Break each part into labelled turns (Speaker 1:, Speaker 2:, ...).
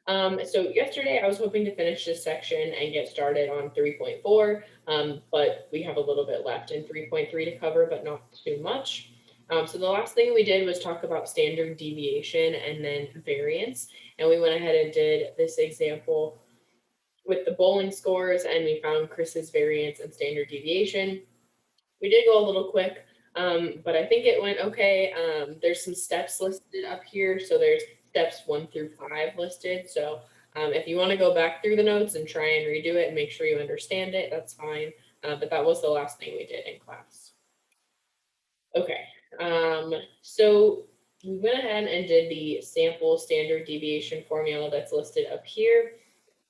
Speaker 1: So yesterday I was hoping to finish this section and get started on 3.4, but we have a little bit left in 3.3 to cover, but not too much. So the last thing we did was talk about standard deviation and then variance, and we went ahead and did this example with the bowling scores, and we found Chris's variance and standard deviation. We did go a little quick, but I think it went okay. There's some steps listed up here. So there's steps 1 through 5 listed. So if you want to go back through the notes and try and redo it and make sure you understand it, that's fine. But that was the last thing we did in class. Okay, so we went ahead and did the sample standard deviation formula that's listed up here.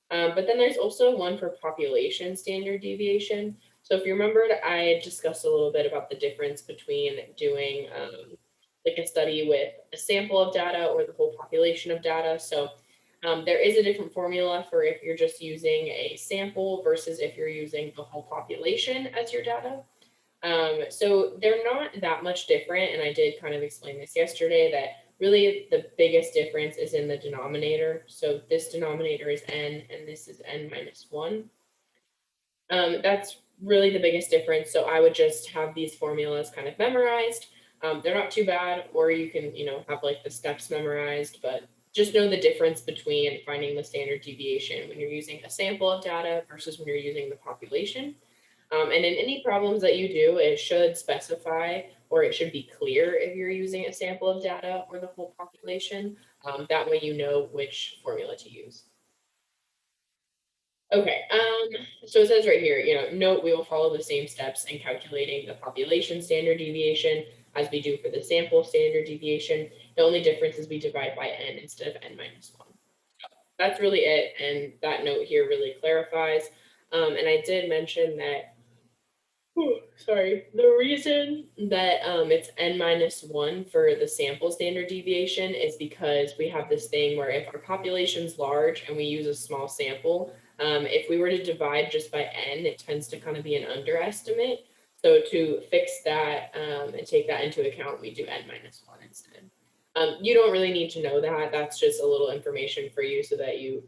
Speaker 1: But then there's also one for population standard deviation. So if you remembered, I discussed a little bit about the difference between doing like a study with a sample of data or the whole population of data. So there is a different formula for if you're just using a sample versus if you're using the whole population as your data. So they're not that much different, and I did kind of explain this yesterday that really the biggest difference is in the denominator. So this denominator is n, and this is n minus 1. That's really the biggest difference. So I would just have these formulas kind of memorized. They're not too bad, or you can, have like the steps memorized, but just know the difference between finding the standard deviation when you're using a sample of data versus when you're using the population. And in any problems that you do, it should specify or it should be clear if you're using a sample of data or the whole population. That way you know which formula to use. Okay, so it says right here, note we will follow the same steps in calculating the population standard deviation as we do for the sample standard deviation. The only difference is we divide by n instead of n minus 1. That's really it, and that note here really clarifies. And I did mention that sorry. The reason that it's n minus 1 for the sample standard deviation is because we have this thing where if our population's large and we use a small sample, if we were to divide just by n, it tends to kind of be an underestimate. So to fix that and take that into account, we do n minus 1 instead. You don't really need to know that. That's just a little information for you so that you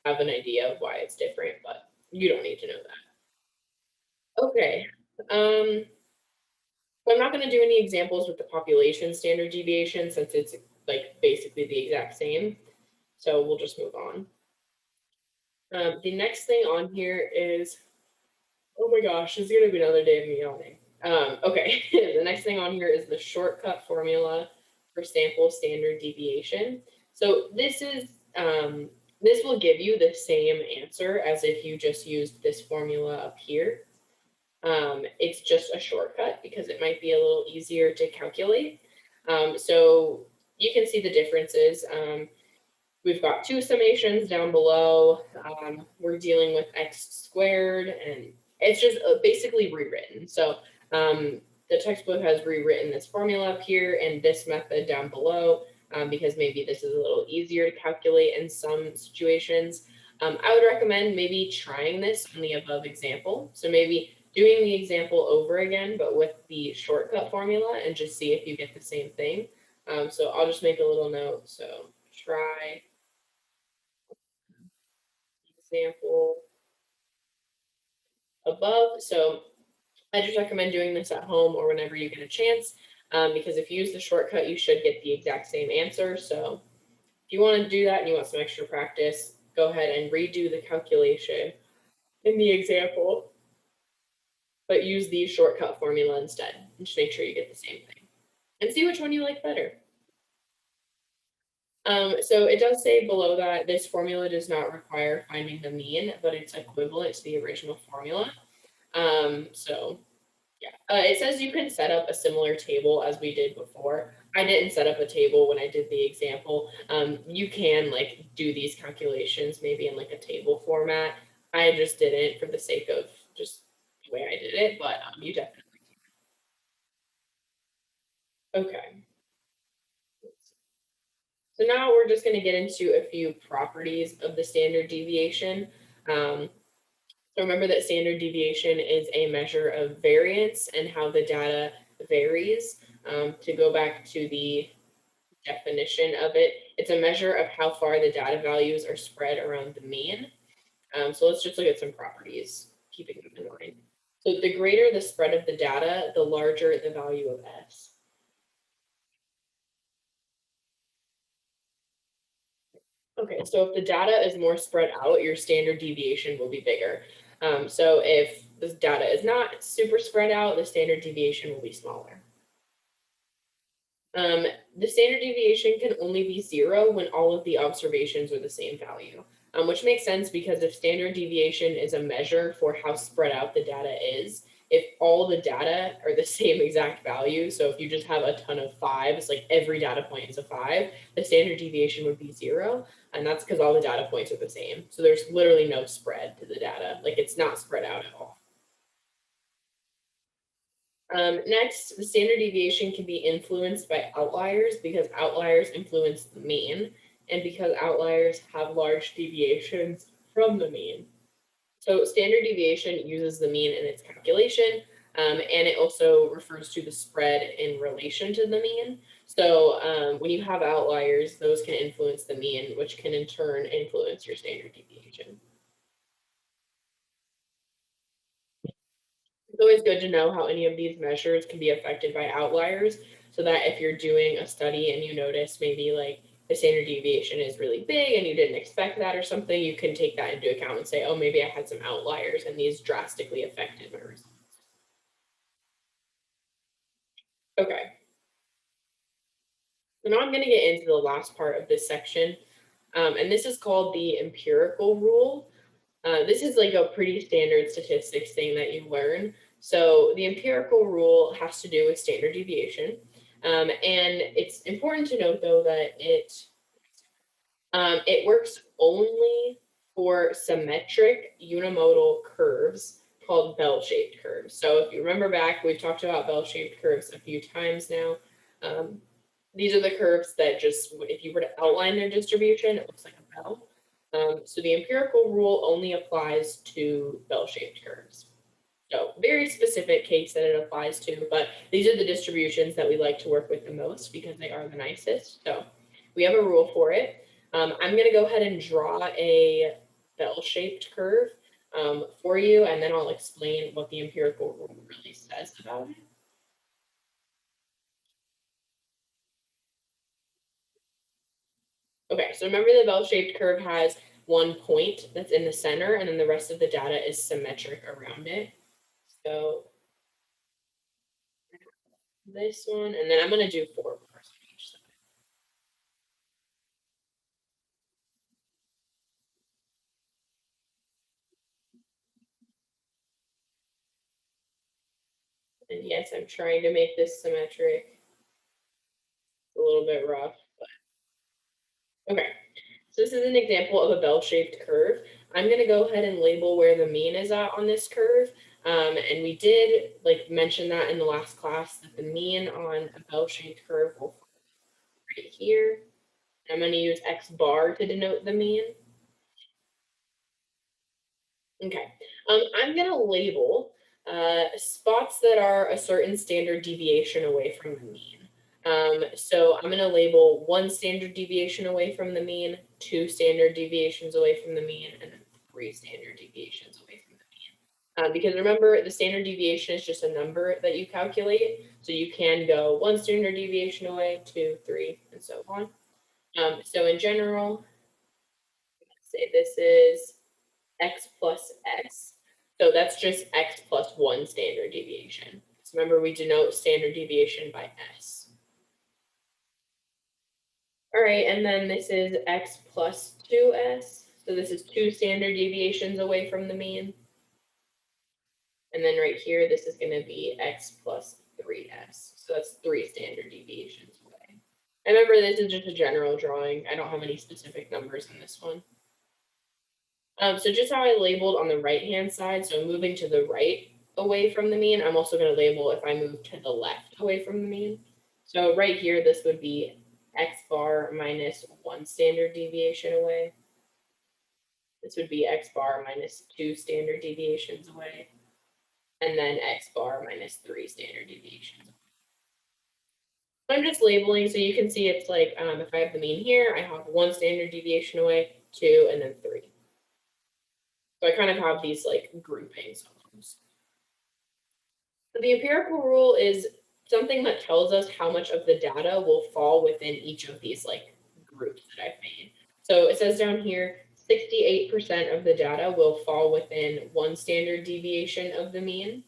Speaker 1: have an idea of why it's different, but you don't need to know that. Okay. Um, so I'm not going to do any examples with the population standard deviation since it's like basically the exact same. So we'll just move on. The next thing on here is, oh my gosh, it's going to be another day of me yawning. Okay, the next thing on here is the shortcut formula for sample standard deviation. So this will give you the same answer as if you just used this formula up here. It's just a shortcut because it might be a little easier to calculate. So you can see the differences. We've got two summations down below. We're dealing with x squared, and it's just basically rewritten. So the textbook has rewritten this formula up here and this method down below because maybe this is a little easier to calculate in some situations. I would recommend maybe trying this on the above example. So maybe doing the example over again, but with the shortcut formula and just see if you get the same thing. So I'll just make a little note. So try example above. So I just recommend doing this at home or whenever you get a chance, because if you use the shortcut, you should get the exact same answer. So if you want to do that and you want some extra practice, go ahead and redo the calculation in the example, but use the shortcut formula instead. And just make sure you get the same thing. And see which one you like better. So it does say below that this formula does not require finding the mean, but it's equivalent to the original formula. So yeah, it says you can set up a similar table as we did before. I didn't set up a table when I did the example. You can like do these calculations maybe in like a table format. I just didn't for the sake of just the way I did it, but you definitely can. Okay. So now we're just going to get into a few properties of the standard deviation. So remember that standard deviation is a measure of variance and how the data varies. To go back to the definition of it. It's a measure of how far the data values are spread around the mean. So let's just look at some properties, keeping them in mind. So the greater the spread of the data, the larger the value of S. Okay, so if the data is more spread out, your standard deviation will be bigger. So if this data is not super spread out, the standard deviation will be smaller. Um, the standard deviation can only be 0 when all of the observations are the same value, which makes sense because if standard deviation is a measure for how spread out the data is, if all the data are the same exact value, so if you just have a ton of 5s, like every data point is a 5, the standard deviation would be 0, and that's because all the data points are the same. So there's literally no spread to the data, like it's not spread out at all. Next, the standard deviation can be influenced by outliers because outliers influence the mean, and because outliers have large deviations from the mean. So standard deviation uses the mean in its calculation, and it also refers to the spread in relation to the mean. So when you have outliers, those can influence the mean, which can in turn influence your standard deviation. It's always good to know how any of these measures can be affected by outliers so that if you're doing a study and you notice maybe like the standard deviation is really big and you didn't expect that or something, you can take that into account and say, oh, maybe I had some outliers and these drastically affected my results. Okay, so now I'm going to get into the last part of this section, and this is called the empirical rule. This is like a pretty standard statistics thing that you learn. So the empirical rule has to do with standard deviation. And it's important to note though that it works only for symmetric unimodal curves called bell-shaped curves. So if you remember back, we've talked about bell-shaped curves a few times now. These are the curves that just, if you were to outline their distribution, it looks like a bell. So the empirical rule only applies to bell-shaped curves. So very specific case that it applies to, but these are the distributions that we like to work with the most because they are the nicest. So we have a rule for it. I'm going to go ahead and draw a bell-shaped curve for you, and then I'll explain what the empirical rule really says about it. Okay, so remember the bell-shaped curve has one point that's in the center, and then the rest of the data is symmetric around it. So this one, and then I'm going to do 4 bars on each side. And yes, I'm trying to make this symmetric. It's a little bit rough, but okay. So this is an example of a bell-shaped curve. I'm going to go ahead and label where the mean is at on this curve. And we did like mention that in the last class that the mean on a bell-shaped curve will fall right here. I'm going to use X bar to denote the mean. Okay, I'm going to label spots that are a certain standard deviation away from the mean. So I'm going to label 1 standard deviation away from the mean, 2 standard deviations away from the mean, and then 3 standard deviations away from the mean. Because remember, the standard deviation is just a number that you calculate. So you can go 1 standard deviation away, 2, 3, and so on. So in general, say this is X plus X. So that's just X plus 1 standard deviation. So remember, we denote standard deviation by S. All right, and then this is X plus 2S. So this is 2 standard deviations away from the mean. And then right here, this is going to be X plus 3S. So that's 3 standard deviations away. And remember, this is just a general drawing. I don't have any specific numbers in this one. So just how I labeled on the right-hand side, so moving to the right away from the mean, I'm also going to label if I move to the left away from the mean. So right here, this would be X bar minus 1 standard deviation away. This would be X bar minus 2 standard deviations away. And then X bar minus 3 standard deviations. I'm just labeling, so you can see it's like, if I have the mean here, I have 1 standard deviation away, 2, and then 3. So I kind of have these like groupings almost. The empirical rule is something that tells us how much of the data will fall within each of these like groups that I've made. So it says down here, 68% of the data will fall within 1 standard deviation of the mean.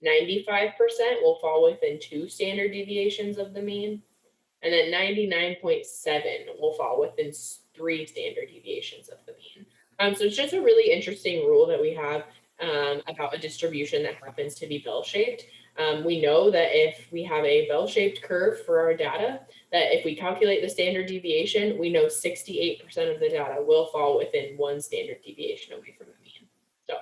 Speaker 1: 95% will fall within 2 standard deviations of the mean. And then 99.7 will fall within 3 standard deviations of the mean. So it's just a really interesting rule that we have about a distribution that happens to be bell-shaped. We know that if we have a bell-shaped curve for our data, that if we calculate the standard deviation, we know 68% of the data will fall within 1 standard deviation away from the mean. So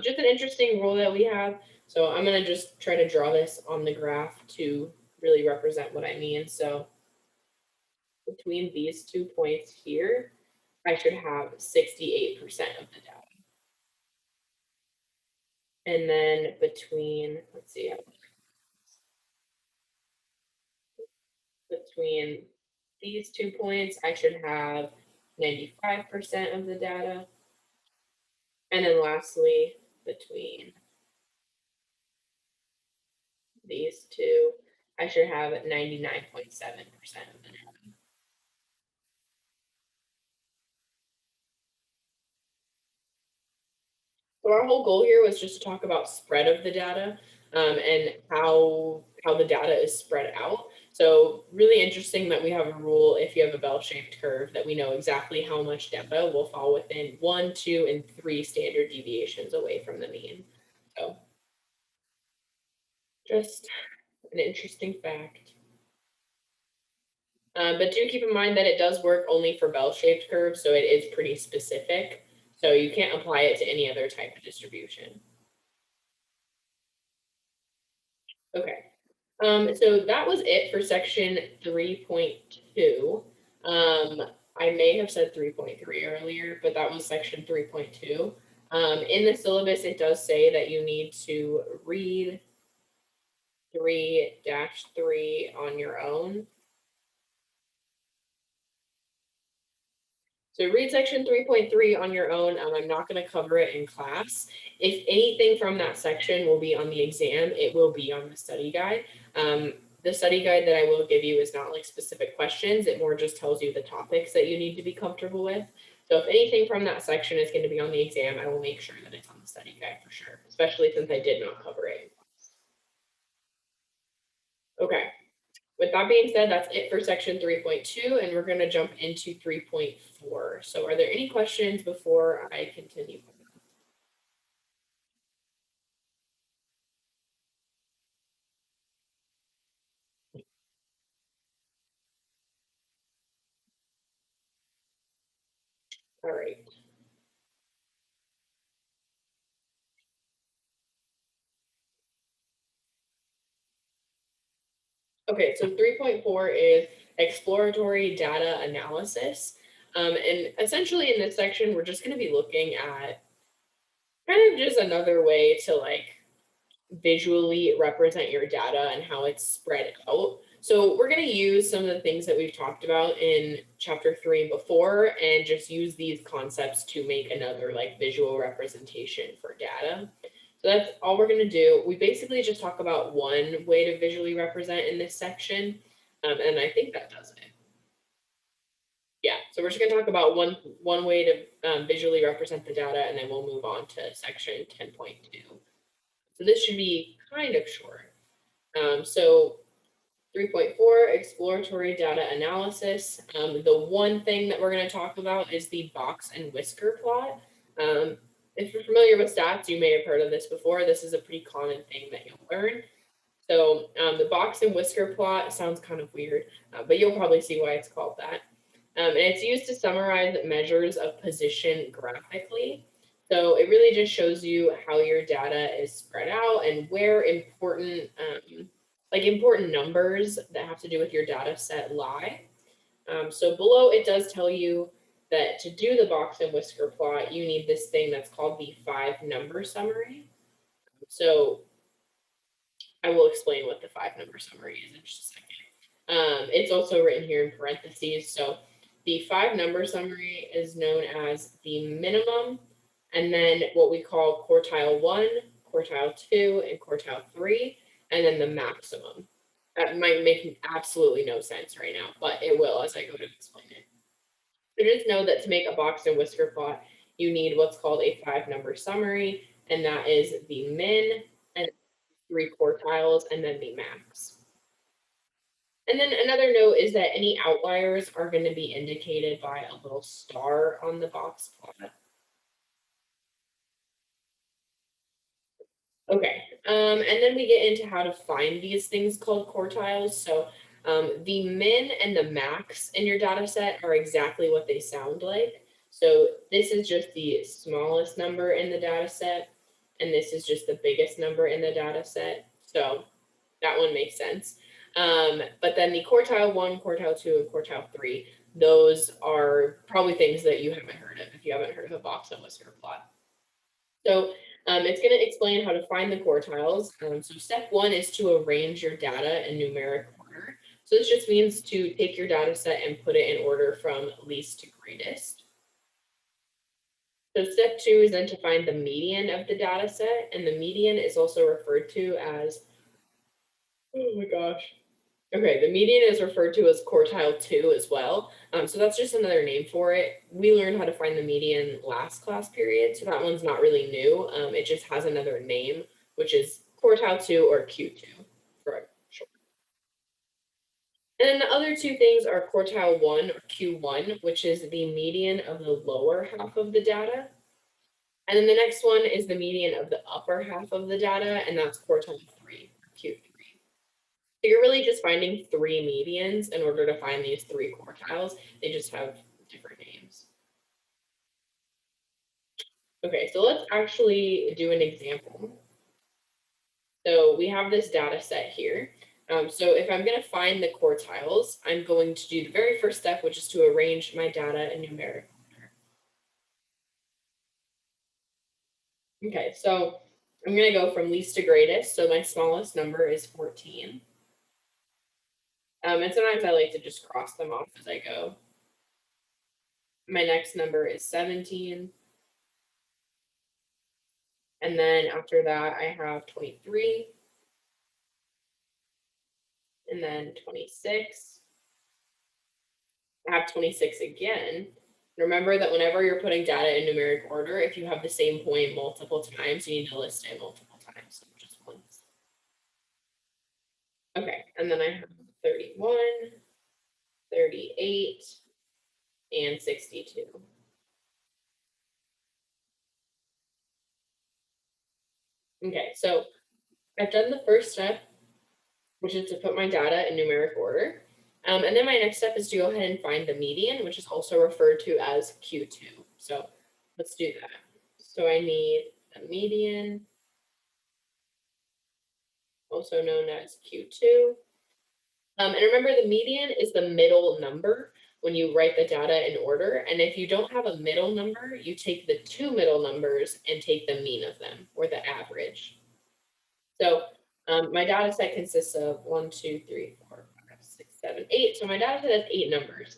Speaker 1: just an interesting rule that we have. So I'm going to just try to draw this on the graph to really represent what I mean. So between these 2 points here, I should have 68% of the data. And then between, let's see, between these 2 points, I should have 95% of the data. And then lastly, between these two, I should have 99.7% of the data. So our whole goal here was just to talk about spread of the data and how the data is spread out. So really interesting that we have a rule, if you have a bell-shaped curve, that we know exactly how much data will fall within 1, 2, and 3 standard deviations away from the mean. So just an interesting fact. But do keep in mind that it does work only for bell-shaped curves, so it is pretty specific. So you can't apply it to any other type of distribution. Okay. So that was it for section 3.2. I may have said 3.3 earlier, but that was section 3.2. In the syllabus, it does say that you need to read 3-3 on your own. So read section 3.3 on your own. I'm not going to cover it in class. If anything from that section will be on the exam, it will be on the study guide. The study guide that I will give you is not like specific questions. It more just tells you the topics that you need to be comfortable with. So if anything from that section is going to be on the exam, I will make sure that it's on the study guide for sure, especially since I did not cover it. Okay. With that being said, that's it for section 3.2, and we're going to jump into 3.4. So are there any questions before I continue? All right. Okay, so 3.4 is exploratory data analysis. And essentially in this section, we're just going to be looking at kind of just another way to like visually represent your data and how it's spread out. So we're going to use some of the things that we've talked about in chapter 3 before and just use these concepts to make another like visual representation for data. So that's all we're going to do. We basically just talk about one way to visually represent in this section. And I think that does it. Yeah, so we're just going to talk about one way to visually represent the data, and then we'll move on to section 10.2. So this should be kind of short. So 3.4, exploratory data analysis. The one thing that we're going to talk about is the box and whisker plot. If you're familiar with stats, you may have heard of this before. This is a pretty common thing that you'll learn. So the box and whisker plot sounds kind of weird, but you'll probably see why it's called that. And it's used to summarize measures of position graphically. So it really just shows you how your data is spread out and where important, important numbers that have to do with your data set lie. So below it does tell you that to do the box and whisker plot, you need this thing that's called the 5-number summary. So I will explain what the 5-number summary is in just a second. It's also written here in parentheses. So the 5 number summary is known as the minimum, and then what we call quartile 1, quartile 2, and quartile 3, and then the maximum. That might make absolutely no sense right now, but it will as I go to explain it. So just know that to make a box and whisker plot, you need what's called a 5 number summary, and that is the min and 3 quartiles, and then the max. And then another note is that any outliers are going to be indicated by a little star on the box plot. Okay, and then we get into how to find these things called quartiles. So the min and the max in your data set are exactly what they sound like. So this is just the smallest number in the data set, and this is just the biggest number in the data set. So that one makes sense. But then the quartile 1, quartile 2, and quartile 3, those are probably things that you haven't heard of if you haven't heard of a box and whisker plot. So it's going to explain how to find the quartiles. So step 1 is to arrange your data in numeric order. So this just means to take your data set and put it in order from least to greatest. So step 2 is then to find the median of the data set, and the median is also referred to as, oh my gosh. Okay, the median is referred to as quartile 2 as well. So that's just another name for it. We learned how to find the median last class period, so that one's not really new. It just has another name, which is quartile 2 or Q2 for short. And then the other two things are quartile 1 or Q1, which is the median of the lower half of the data. And then the next one is the median of the upper half of the data, and that's quartile 3 or Q3. So you're really just finding 3 medians in order to find these 3 quartiles. They just have different names. Okay, so let's actually do an example. So we have this data set here. So if I'm going to find the quartiles, I'm going to do the very first step, which is to arrange my data in numeric order. Okay, so I'm going to go from least to greatest. So my smallest number is 14. And sometimes I like to just cross them off as I go. My next number is 17. And then after that, I have 23. And then 26. I have 26 again. Remember that whenever you're putting data in numeric order, if you have the same point multiple times, you need to list it multiple times, not just once. Okay, and then I have 31, 38, and 62. Okay, so I've done the first step, which is to put my data in numeric order. And then my next step is to go ahead and find the median, which is also referred to as Q2. So let's do that. So I need the median, also known as Q2. And remember, the median is the middle number when you write the data in order. And if you don't have a middle number, you take the 2 middle numbers and take the mean of them, or the average. So my data set consists of 1, 2, 3, 4, 5, 6, 7, 8. So my data set has 8 numbers.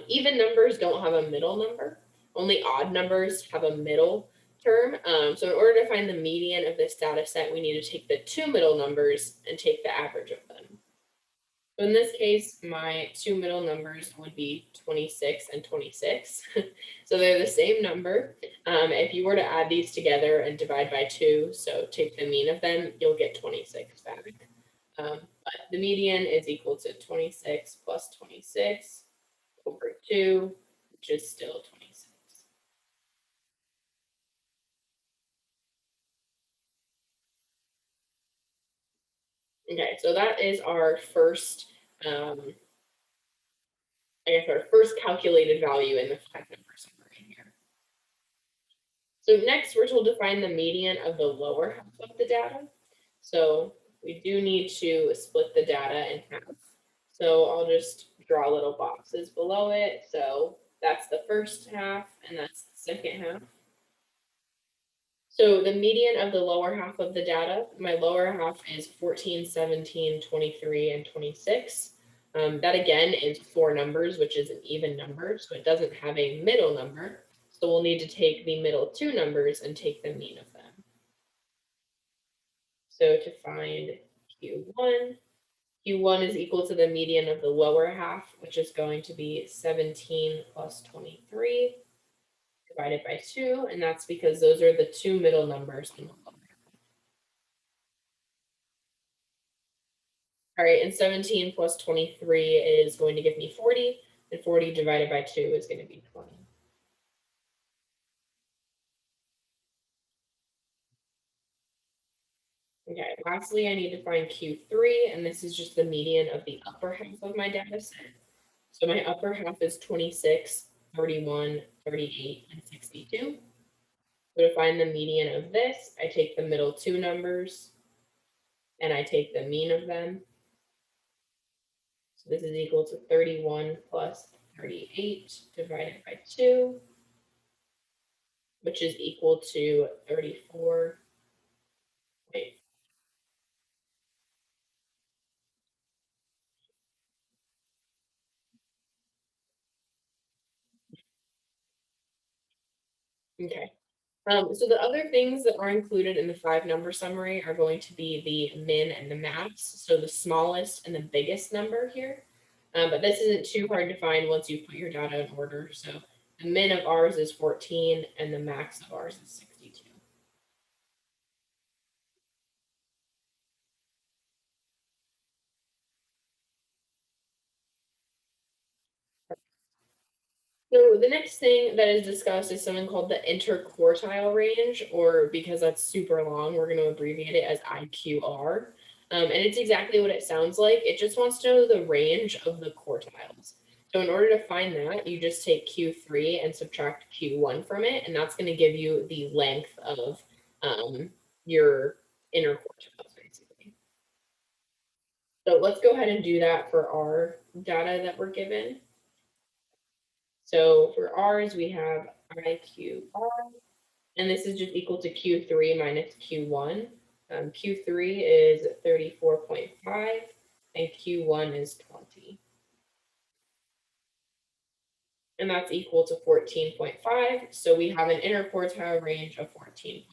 Speaker 1: Even numbers don't have a middle number. Only odd numbers have a middle term. So in order to find the median of this data set, we need to take the 2 middle numbers and take the average of them. So in this case, my 2 middle numbers would be 26 and 26. So they're the same number. If you were to add these together and divide by 2, so take the mean of them, you'll get 26 back. But the median is equal to 26 plus 26 over 2, which is still 26. Okay, so that is our first, I guess our first calculated value in the 5-number summary here. So next, we're told to find the median of the lower half of the data. So we do need to split the data in half. So I'll just draw little boxes below it. So that's the first half, and that's the second half. So the median of the lower half of the data, my lower half is 14, 17, 23, and 26. That again is 4 numbers, which is an even number, so it doesn't have a middle number. So we'll need to take the middle 2 numbers and take the mean of them. So to find Q1, Q1 is equal to the median of the lower half, which is going to be 17 plus 23 divided by 2, and that's because those are the 2 middle numbers in the lower. All right, and 17 plus 23 is going to give me 40, and 40 divided by 2 is going to be 20. Okay, lastly, I need to find Q3, and this is just the median of the upper half of my data set. So my upper half is 26, 31, 38, and 62. So to find the median of this, I take the middle 2 numbers, and I take the mean of them. So this is equal to 31 plus 38 divided by 2, which is equal to 34. Wait. Okay. So the other things that are included in the 5 number summary are going to be the min and the max. So the smallest and the biggest number here. But this isn't too hard to find once you put your data in order. So the min of ours is 14 and the max of ours is 62. So the next thing that is discussed is something called the interquartile range, or because that's super long, we're going to abbreviate it as IQR. And it's exactly what it sounds like. It just wants to know the range of the quartiles. So in order to find that, you just take Q3 and subtract Q1 from it, and that's going to give you the length of your interquartiles, basically. So let's go ahead and do that for our data that we're given. So for ours, we have IQR, and this is just equal to Q3 minus Q1. Q3 is 34.5, and Q1 is 20. And that's equal to 14.5, so we have an interquartile range of 14.5.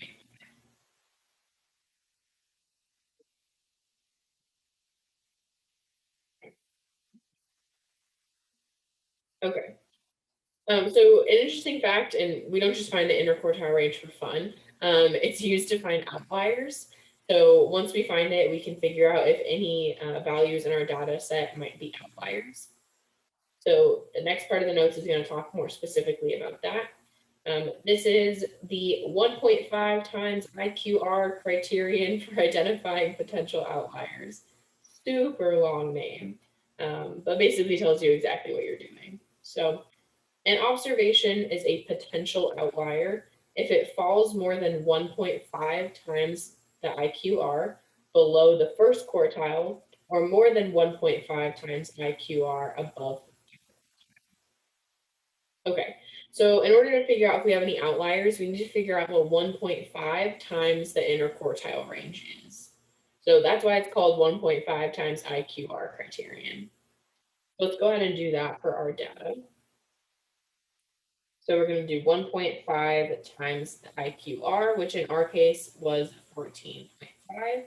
Speaker 1: Okay. So an interesting fact, and we don't just find the interquartile range for fun, it's used to find outliers. So once we find it, we can figure out if any values in our data set might be outliers. So the next part of the notes is going to talk more specifically about that. This is the 1.5 times IQR criterion for identifying potential outliers. Super long name, but basically tells you exactly what you're doing. So an observation is a potential outlier if it falls more than 1.5 times the IQR below the first quartile or more than 1.5 times IQR above. Okay, so in order to figure out if we have any outliers, we need to figure out what 1.5 times the interquartile range is. So that's why it's called 1.5 times IQR criterion. Let's go ahead and do that for our data. So we're going to do 1.5 times the IQR, which in our case was 14.5.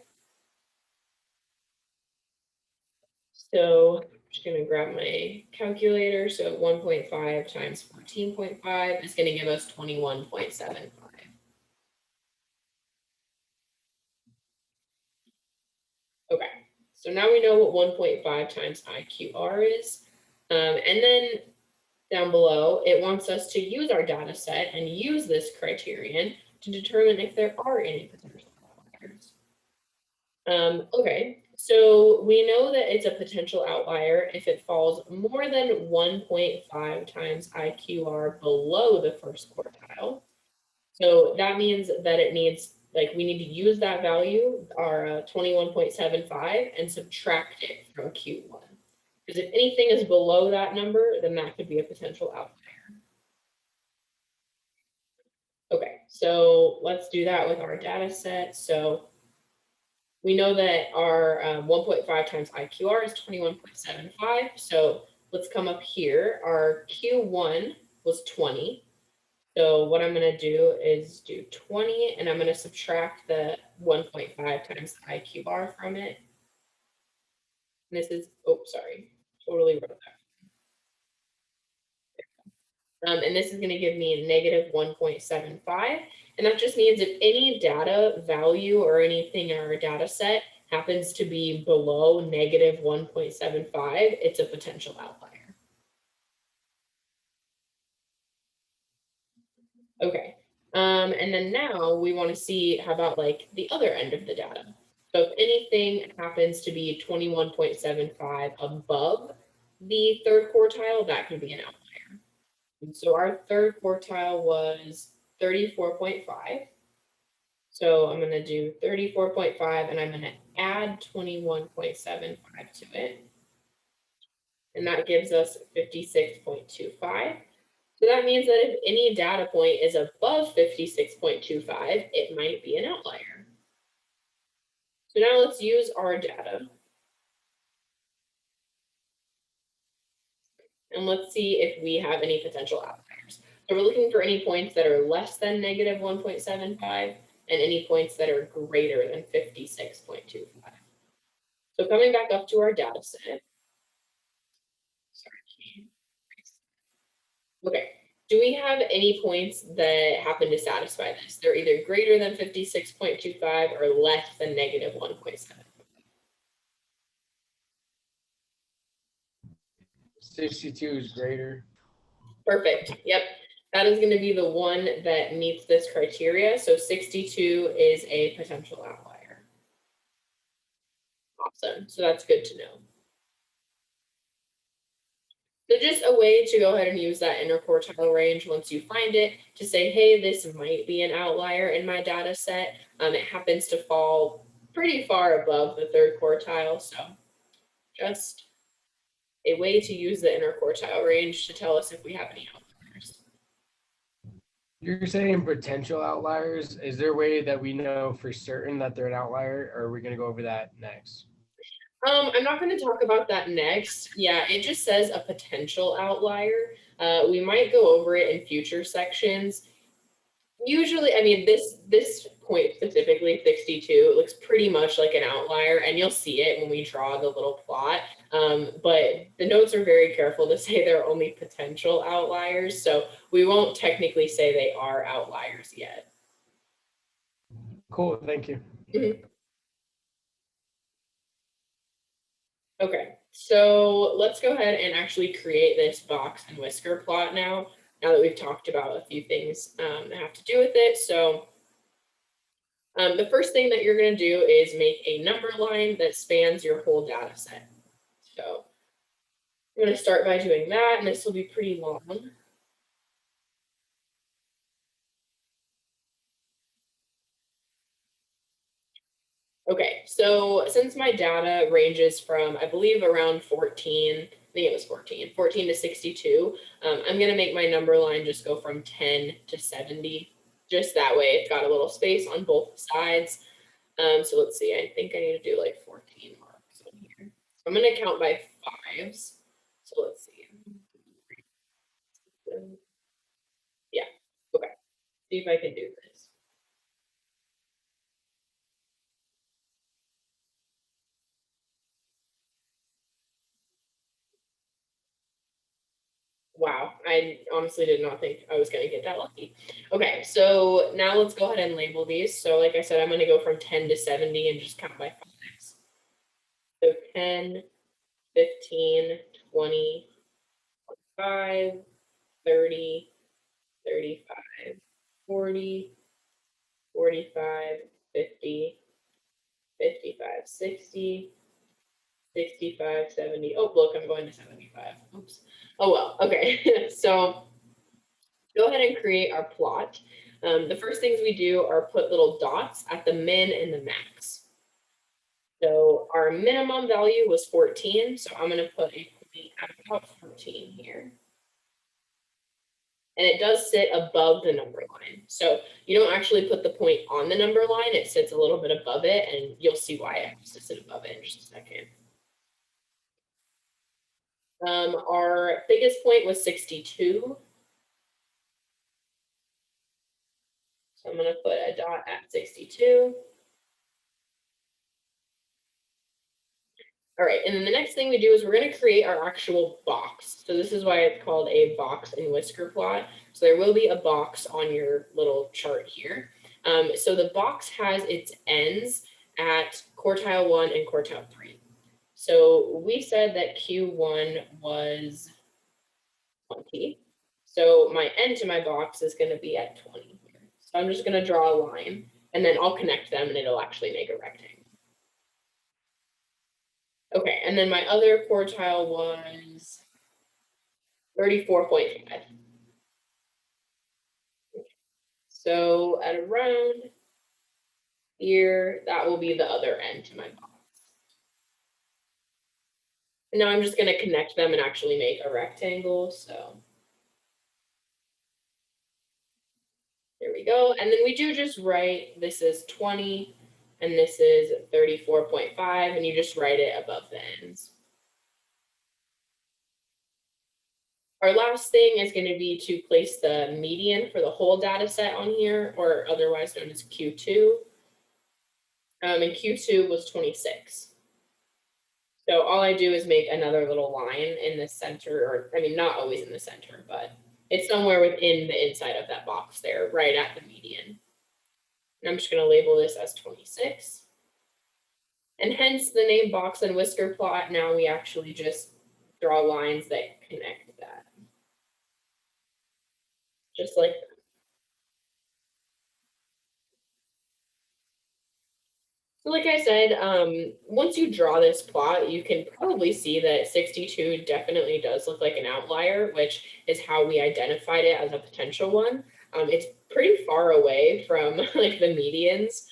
Speaker 1: So I'm just going to grab my calculator. So 1.5 times 14.5 is going to give us 21.75. Okay, so now we know what 1.5 times IQR is. And then down below, it wants us to use our data set and use this criterion to determine if there are any potential outliers. Okay, so we know that it's a potential outlier if it falls more than 1.5 times IQR below the first quartile. So that means that it needs, like, we need to use that value, our 21.75, and subtract it from Q1. Because if anything is below that number, then that could be a potential outlier. Okay, so let's do that with our data set. So We know that our 1.5 times IQR is 21.75. So let's come up here. Our Q1 was 20. So what I'm going to do is do 20, and I'm going to subtract the 1.5 times IQR from it. And this is, oh, sorry, totally wrote that. And this is going to give me a negative 1.75. And that just means if any data value or anything in our data set happens to be below negative 1.75, it's a potential outlier. Okay. And then now we want to see how about like the other end of the data. So if anything happens to be 21.75 above the third quartile, that could be an outlier. And so our third quartile was 34.5. So I'm going to do 34.5 and I'm going to add 21.75 to it. And that gives us 56.25. So that means that if any data point is above 56.25, it might be an outlier. So now let's use our data. And let's see if we have any potential outliers. So we're looking for any points that are less than negative 1.75 and any points that are greater than 56.25. So coming back up to our data set. Sorry. Okay. Do we have any points that happen to satisfy this? They're either greater than 56.25 or less than negative 1.7.
Speaker 2: 62 is greater.
Speaker 1: Perfect. Yep. That is going to be the one that meets this criteria. So 62 is a potential outlier. Awesome. So that's good to know. So just a way to go ahead and use that interquartile range once you find it to say, hey, this might be an outlier in my data set. It happens to fall pretty far above the third quartile. So just a way to use the interquartile range to tell us if we have any outliers.
Speaker 2: You're saying potential outliers. Is there a way that we know for certain that they're an outlier, or are we going to go over that next?
Speaker 1: I'm not going to talk about that next. Yeah, it just says a potential outlier. We might go over it in future sections. Usually, I mean, this point specifically, 62, it looks pretty much like an outlier, and you'll see it when we draw the little plot. But the notes are very careful to say they're only potential outliers, so we won't technically say they are outliers yet.
Speaker 2: Cool, thank you.
Speaker 1: Mhm. Okay, so let's go ahead and actually create this box and whisker plot now that we've talked about a few things that have to do with it. So the first thing that you're going to do is make a number line that spans your whole data set. So I'm going to start by doing that, and this will be pretty long. Okay, so since my data ranges from, I believe, around 14, I think it was 14 to 62, I'm going to make my number line just go from 10 to 70. Just that way, it's got a little space on both sides. So let's see, I think I need to do like 14 marks on here. So I'm going to count by fives. So let's see. Yeah, okay, see if I can do this. Wow, I honestly did not think I was going to get that lucky. Okay, so now let's go ahead and label these. So like I said, I'm going to go from 10 to 70 and just count by fives. So 10, 15, 20, 25, 30, 35, 40, 45, 50, 55, 60, 65, 70. Oh, look, I'm going to 75. Oops. Oh, well, okay. So go ahead and create our plot. The first things we do are put little dots at the min and the max. So our minimum value was 14, so I'm going to put a point at about 14 here. and it does sit above the number line. So you don't actually put the point on the number line, it sits a little bit above it, and you'll see why it has to sit above it in just a second. Our biggest point was 62. So I'm gonna put a dot at 62. All right, and then the next thing we do is we're going to create our actual box. So this is why it's called a box and whisker plot. So there will be a box on your little chart here. So the box has its ends at quartile 1 and quartile 3. So we said that Q1 was 20. So my end to my box is going to be at 20 here. So I'm just going to draw a line, and then I'll connect them, and it'll actually make a rectangle. Okay, and then my other quartile was 34.5. So at around here, that will be the other end to my box. And now I'm just going to connect them and actually make a rectangle. So there we go. And then we do just write, this is 20 and this is 34.5, and you just write it above the ends. Our last thing is going to be to place the median for the whole data set on here, or otherwise known as Q2. And Q2 was 26. So all I do is make another little line in the center, or I mean, not always in the center, but it's somewhere within the inside of that box there, right at the median. And I'm just going to label this as 26. And hence the name box and whisker plot. Now we actually just draw lines that connect that. Just like that. So like I said, once you draw this plot, you can probably see that 62 definitely does look like an outlier, which is how we identified it as a potential one. It's pretty far away from like the medians.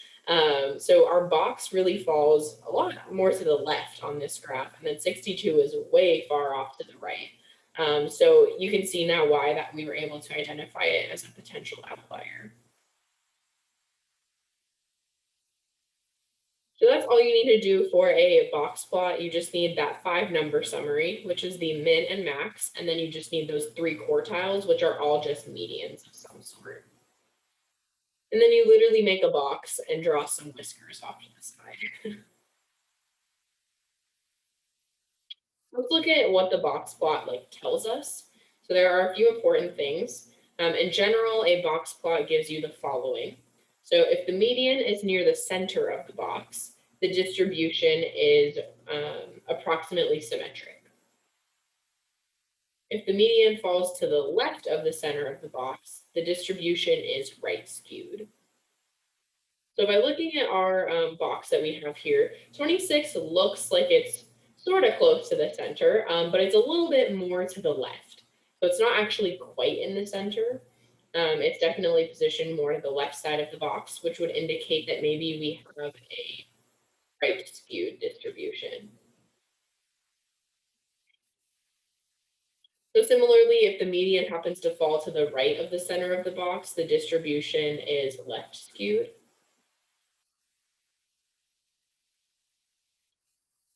Speaker 1: So our box really falls a lot more to the left on this graph, and then 62 is way far off to the right. So you can see now why that we were able to identify it as a potential outlier. So that's all you need to do for a box plot. You just need that 5-number summary, which is the min and max, and then you just need those 3 quartiles, which are all just medians of some sort. And then you literally make a box and draw some whiskers off to the side. Let's look at what the box plot tells us. So there are a few important things. In general, a box plot gives you the following. So if the median is near the center of the box, the distribution is approximately symmetric. If the median falls to the left of the center of the box, the distribution is right skewed. So by looking at our box that we have here, 26 looks like it's sort of close to the center, but it's a little bit more to the left. So it's not actually quite in the center. It's definitely positioned more to the left side of the box, which would indicate that maybe we have a right skewed distribution. So similarly, if the median happens to fall to the right of the center of the box, the distribution is left skewed.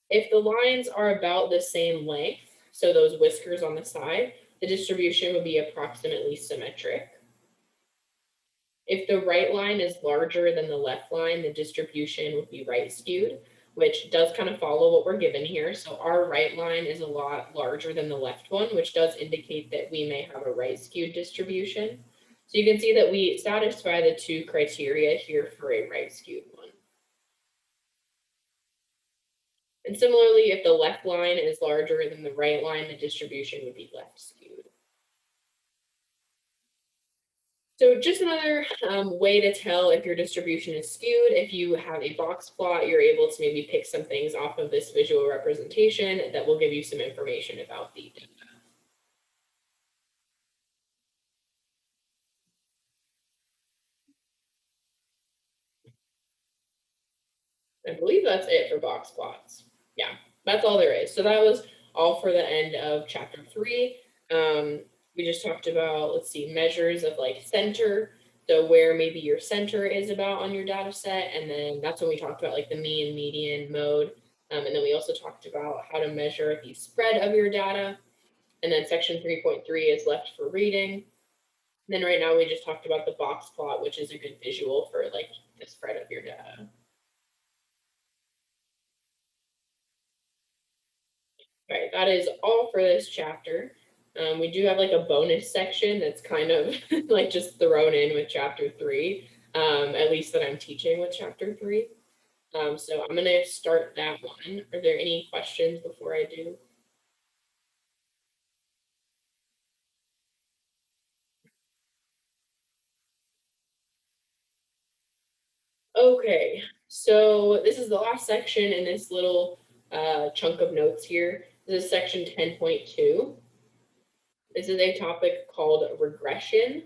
Speaker 1: If the lines are about the same length, so those whiskers on the side, the distribution would be approximately symmetric. If the right line is larger than the left line, the distribution would be right skewed, which does kind of follow what we're given here. So our right line is a lot larger than the left one, which does indicate that we may have a right skewed distribution. So you can see that we satisfy the 2 criteria here for a right skewed one. And similarly, if the left line is larger than the right line, the distribution would be left skewed. So just another way to tell if your distribution is skewed. If you have a box plot, you're able to maybe pick some things off of this visual representation that will give you some information about the data. I believe that's it for box plots. Yeah, that's all there is. So that was all for the end of chapter 3. We just talked about, let's see, measures of like center. So where maybe your center is about on your data set. And then that's when we talked about like the mean, median, mode. And then we also talked about how to measure the spread of your data. And then section 3.3 is left for reading. And then right now we just talked about the box plot, which is a good visual for like the spread of your data. All right, that is all for this chapter. We do have like a bonus section that's kind of like just thrown in with chapter 3, at least that I'm teaching with chapter 3. So I'm going to start that one. Are there any questions before I do? Okay, so this is the last section in this little chunk of notes here. This is section 10.2. This is a topic called regression.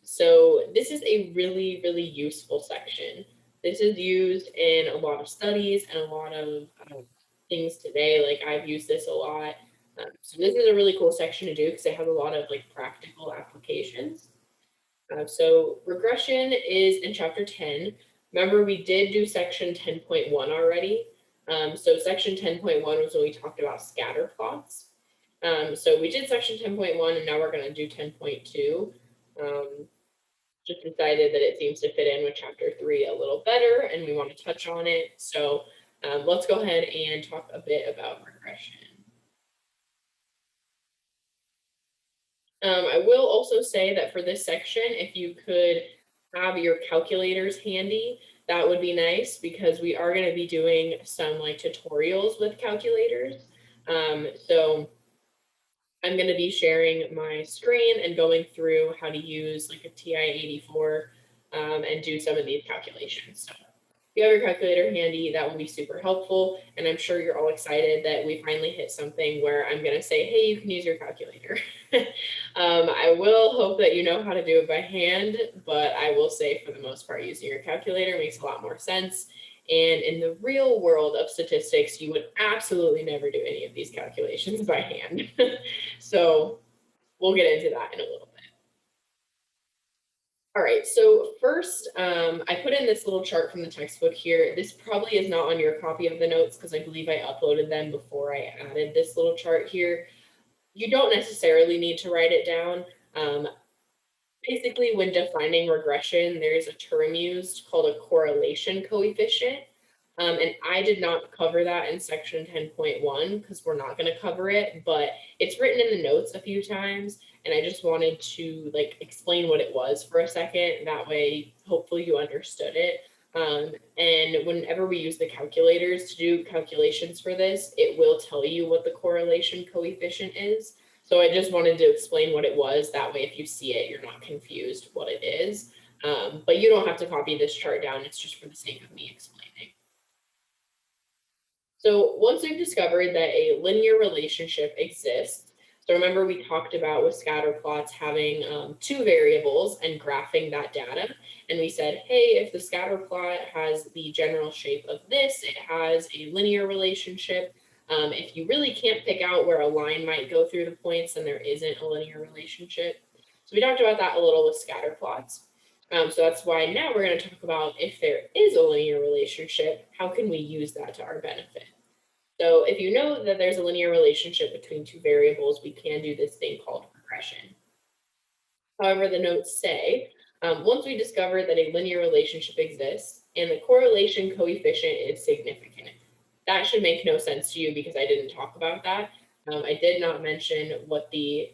Speaker 1: So this is a really, really useful section. This is used in a lot of studies and a lot of things today. Like I've used this a lot. So this is a really cool section to do because it has a lot of like practical applications. So regression is in chapter 10. Remember, we did do section 10.1 already. So section 10.1 was when we talked about scatter plots. So we did section 10.1 and now we're going to do 10.2. Just decided that it seems to fit in with chapter 3 a little better and we want to touch on it. So let's go ahead and talk a bit about regression. I will also say that for this section, if you could have your calculators handy, that would be nice because we are going to be doing some like tutorials with calculators. So I'm going to be sharing my screen and going through how to use like a TI-84 and do some of these calculations. So if you have your calculator handy, that will be super helpful. And I'm sure you're all excited that we finally hit something where I'm going to say, hey, you can use your calculator. I will hope that you know how to do it by hand, but I will say for the most part, using your calculator makes a lot more sense. And in the real world of statistics, you would absolutely never do any of these calculations by hand. So we'll get into that in a little bit. All right, so first, I put in this little chart from the textbook here. This probably is not on your copy of the notes because I believe I uploaded them before I added this little chart here. You don't necessarily need to write it down. Basically, when defining regression, there's a term used called a correlation coefficient. And I did not cover that in section 10.1 because we're not going to cover it, but it's written in the notes a few times. And I just wanted to like explain what it was for a second. That way, hopefully you understood it. And whenever we use the calculators to do calculations for this, it will tell you what the correlation coefficient is. So I just wanted to explain what it was. That way, if you see it, you're not confused what it is. But you don't have to copy this chart down. It's just for the sake of me explaining. So once we've discovered that a linear relationship exists, so remember we talked about with scatter plots having two variables and graphing that data. And we said, hey, if the scatter plot has the general shape of this, it has a linear relationship. If you really can't pick out where a line might go through the points, then there isn't a linear relationship. So we talked about that a little with scatter plots. So that's why now we're going to talk about if there is a linear relationship, how can we use that to our benefit? So if you know that there's a linear relationship between two variables, we can do this thing called regression. However, the notes say, once we discover that a linear relationship exists and the correlation coefficient is significant, that should make no sense to you because I didn't talk about that. I did not mention what the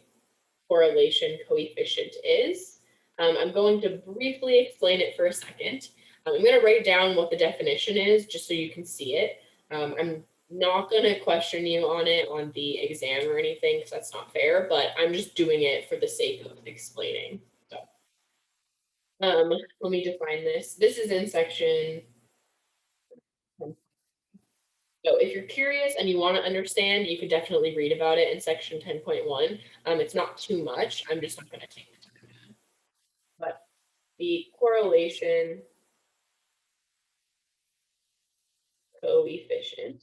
Speaker 1: correlation coefficient is. I'm going to briefly explain it for a second. I'm going to write down what the definition is just so you can see it. I'm not going to question you on it on the exam or anything because that's not fair, but I'm just doing it for the sake of explaining. So let me define this. This is in section. So if you're curious and you want to understand, you could definitely read about it in section 10.1. It's not too much. I'm just not going to take the time. But the correlation coefficient,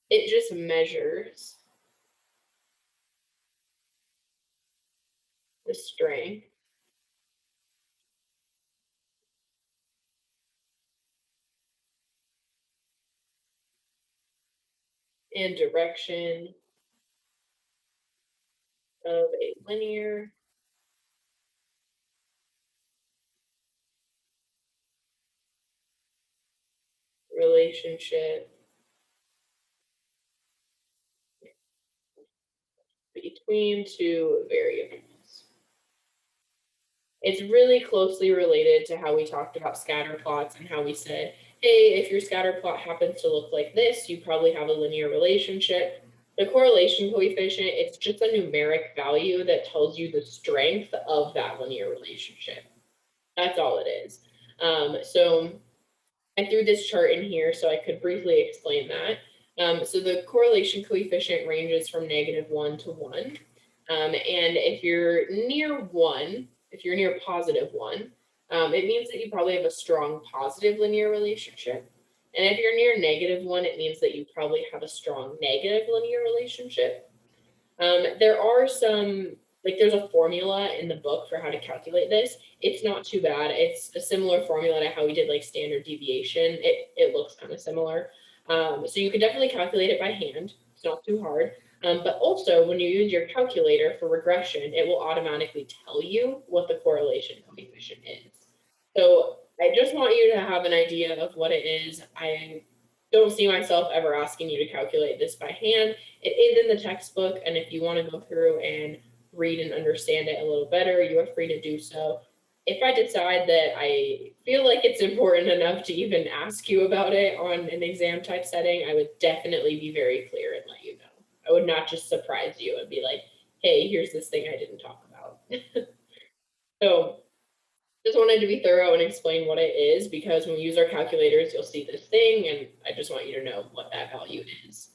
Speaker 1: it just measures the strength and direction of a linear relationship between two variables. It's really closely related to how we talked about scatter plots and how we said, hey, if your scatter plot happens to look like this, you probably have a linear relationship. The correlation coefficient, it's just a numeric value that tells you the strength of that linear relationship. That's all it is. So I threw this chart in here so I could briefly explain that. So the correlation coefficient ranges from -1 to 1. And if you're near 1, if you're near +1, it means that you probably have a strong positive linear relationship. And if you're near -1, it means that you probably have a strong negative linear relationship. There are some, like there's a formula in the book for how to calculate this. It's not too bad. It's a similar formula to how we did like standard deviation. It looks kind of similar. So you can definitely calculate it by hand. It's not too hard. But also when you use your calculator for regression, it will automatically tell you what the correlation coefficient is. So I just want you to have an idea of what it is. I don't see myself ever asking you to calculate this by hand. It is in the textbook, and if you want to go through and read and understand it a little better, you are free to do so. If I decide that I feel like it's important enough to even ask you about it on an exam type setting, I would definitely be very clear and let you know. I would not just surprise you and be like, hey, here's this thing I didn't talk about. So just wanted to be thorough and explain what it is, because when we use our calculators, you'll see this thing, and I just want you to know what that value is.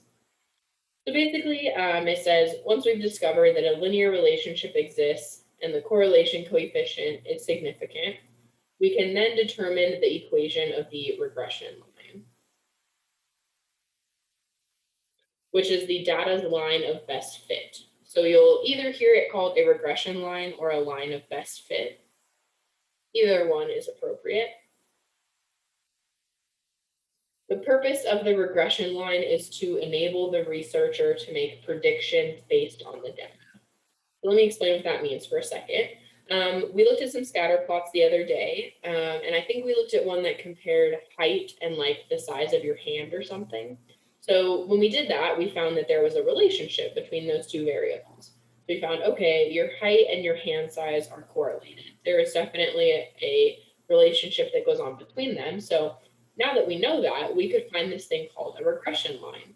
Speaker 1: So basically, it says once we've discovered that a linear relationship exists and the correlation coefficient is significant, we can then determine the equation of the regression line, which is the data's line of best fit. So you'll either hear it called a regression line or a line of best fit. Either one is appropriate. The purpose of the regression line is to enable the researcher to make predictions based on the data. Let me explain what that means for a second. We looked at some scatter plots the other day, and I think we looked at one that compared height and like the size of your hand or something. So when we did that, we found that there was a relationship between those two variables. We found, okay, your height and your hand size are correlated. There is definitely a relationship that goes on between them. So now that we know that, we could find this thing called a regression line.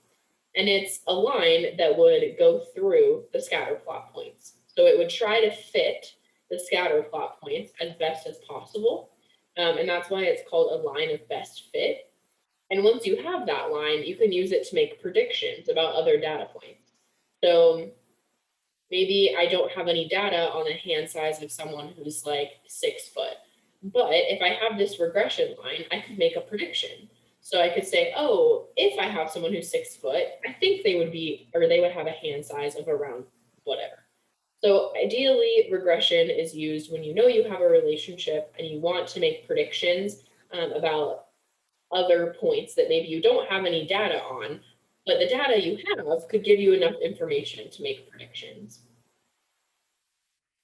Speaker 1: And it's a line that would go through the scatter plot points. So it would try to fit the scatter plot points as best as possible. And that's why it's called a line of best fit. And once you have that line, you can use it to make predictions about other data points. So maybe I don't have any data on the hand size of someone who's like 6 foot. But if I have this regression line, I could make a prediction. So I could say, oh, if I have someone who's 6 foot, I think they would be, or they would have a hand size of around whatever. So ideally, regression is used when you know you have a relationship and you want to make predictions about other points that maybe you don't have any data on, but the data you have could give you enough information to make predictions.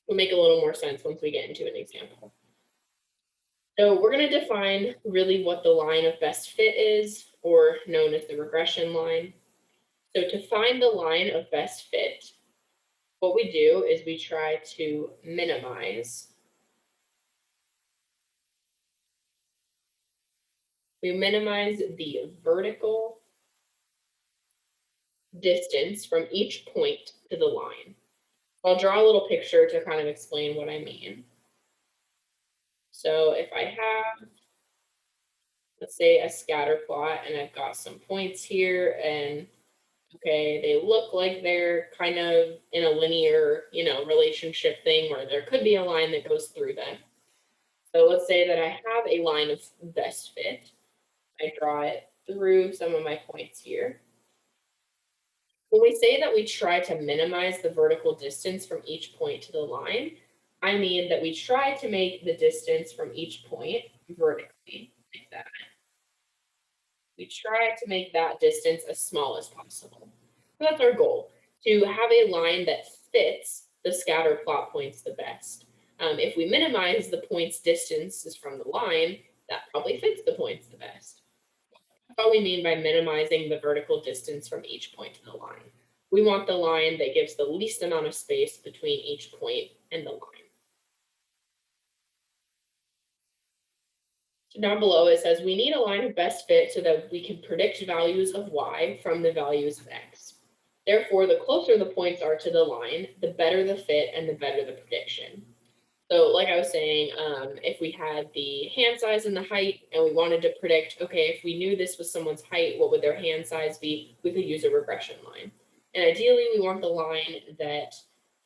Speaker 1: Will make a little more sense once we get into an example. So we're going to define really what the line of best fit is, or known as the regression line. So to find the line of best fit, what we do is we try to minimize. We minimize the vertical distance from each point to the line. I'll draw a little picture to kind of explain what I mean. So if I have, let's say, a scatter plot and I've got some points here, and okay, they look like they're kind of in a linear, relationship thing where there could be a line that goes through them. So let's say that I have a line of best fit. I draw it through some of my points here. When we say that we try to minimize the vertical distance from each point to the line, I mean that we try to make the distance from each point vertically, like that. We try to make that distance as small as possible. So that's our goal, to have a line that fits the scatter plot points the best. If we minimize the point's distances from the line, that probably fits the points the best. That's what we mean by minimizing the vertical distance from each point in the line. We want the line that gives the least amount of space between each point and the line. So down below it says we need a line of best fit so that we can predict values of y from the values of x. Therefore, the closer the points are to the line, the better the fit and the better the prediction. So like I was saying, if we had the hand size and the height and we wanted to predict, okay, if we knew this was someone's height, what would their hand size be? We could use a regression line. And ideally, we want the line that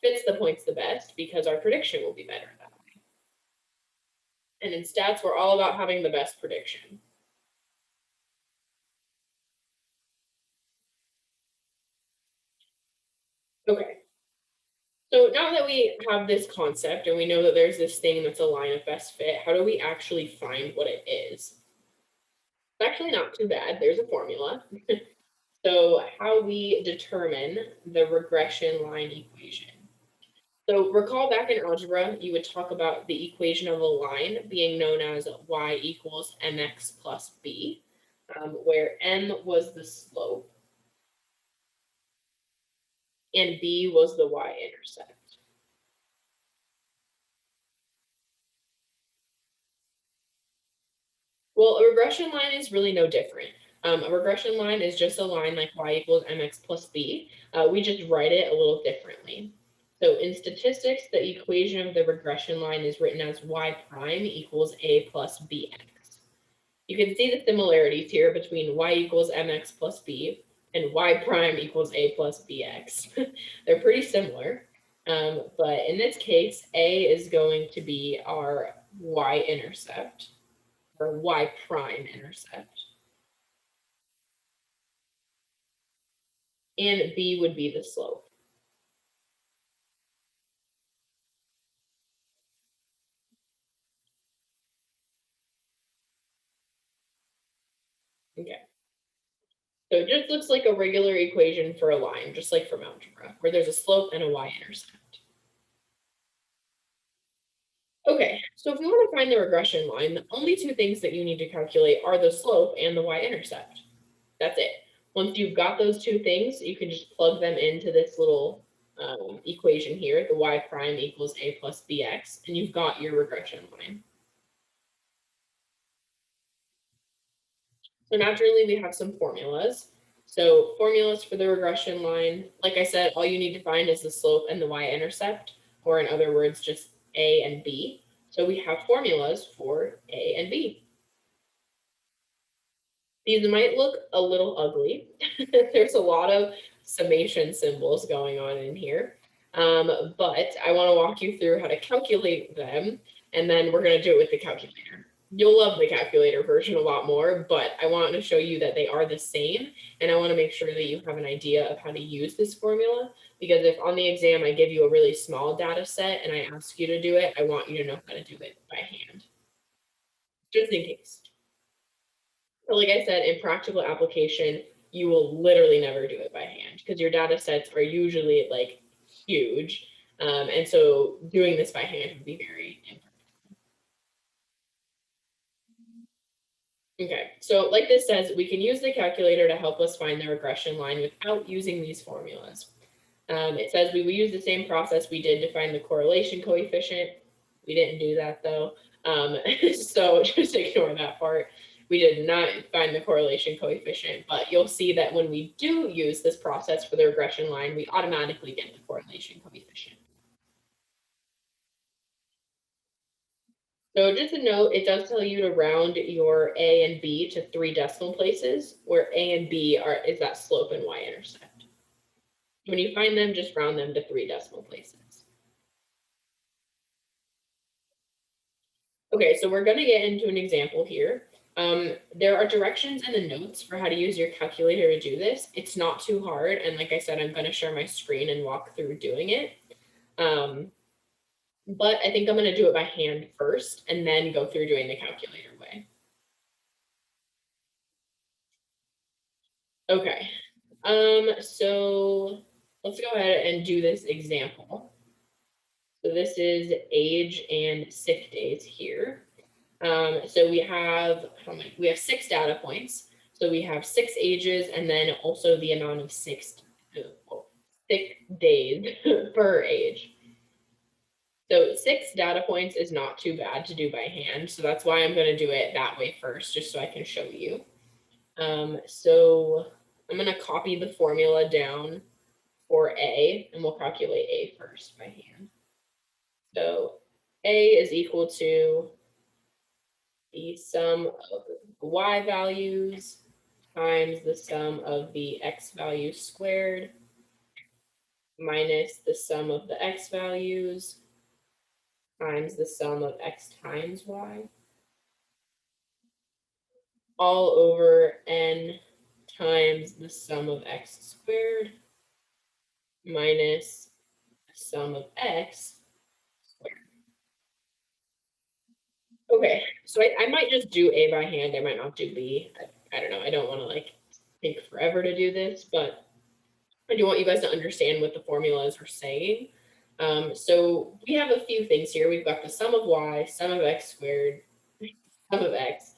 Speaker 1: fits the points the best because our prediction will be better that way. And in stats, we're all about having the best prediction. Okay. So now that we have this concept and we know that there's this thing that's a line of best fit, how do we actually find what it is? It's actually not too bad. There's a formula. So how we determine the regression line equation. So recall back in algebra, you would talk about the equation of a line being known as y equals mx plus b, where m was the slope and b was the y-intercept. Well, a regression line is really no different. A regression line is just a line like y equals mx plus b. We just write it a little differently. So in statistics, the equation of the regression line is written as y prime equals a plus bx. You can see the similarities here between y equals mx plus b and y prime equals a plus bx. They're pretty similar, but in this case, a is going to be our y-intercept, or y prime intercept, and b would be the slope. Okay. So it just looks like a regular equation for a line, just like from algebra, where there's a slope and a y-intercept. Okay, so if you want to find the regression line, the only two things that you need to calculate are the slope and the y-intercept. That's it. Once you've got those two things, you can just plug them into this little equation here, the y prime equals a plus bx, and you've got your regression line. So naturally, we have some formulas. So formulas for the regression line, like I said, all you need to find is the slope and the y-intercept, or in other words, just a and b. So we have formulas for a and b. These might look a little ugly. There's a lot of summation symbols going on in here. But I want to walk you through how to calculate them, and then we're going to do it with the calculator. You'll love the calculator version a lot more, but I want to show you that they are the same, and I want to make sure that you have an idea of how to use this formula, because if on the exam I give you a really small data set and I ask you to do it, I want you to know how to do it by hand, just in case. So like I said, in practical application, you will literally never do it by hand because your data sets are usually like huge. And so doing this by hand would be very impractical. Okay, so like this says, we can use the calculator to help us find the regression line without using these formulas. It says we will use the same process we did to find the correlation coefficient. We didn't do that though. So just ignore that part. We did not find the correlation coefficient, but you'll see that when we do use this process for the regression line, we automatically get the correlation coefficient. So just a note, it does tell you to round your A and B to 3 decimal places, where A and B is that slope and y-intercept. When you find them, just round them to 3 decimal places. Okay, so we're going to get into an example here. There are directions in the notes for how to use your calculator to do this. It's not too hard. And like I said, I'm going to share my screen and walk through doing it. but I think I'm going to do it by hand first and then go through doing the calculator way. Okay, so let's go ahead and do this example. So this is age and sick days here. So we have how many? We have 6 data points. So we have 6 ages and then also the amount of sick days per age. So 6 data points is not too bad to do by hand. So that's why I'm going to do it that way first, just so I can show you. So I'm going to copy the formula down for A, and we'll calculate A first by hand. So A is equal to the sum of y values times the sum of the x values squared minus the sum of the x values times the sum of x times y, all over n times the sum of x squared minus the sum of x squared. Okay, so I might just do A by hand. I might not do B. I don't know. I don't want to like take forever to do this, but I do want you guys to understand what the formulas are saying. So we have a few things here. We've got the sum of y, sum of x squared, sum of x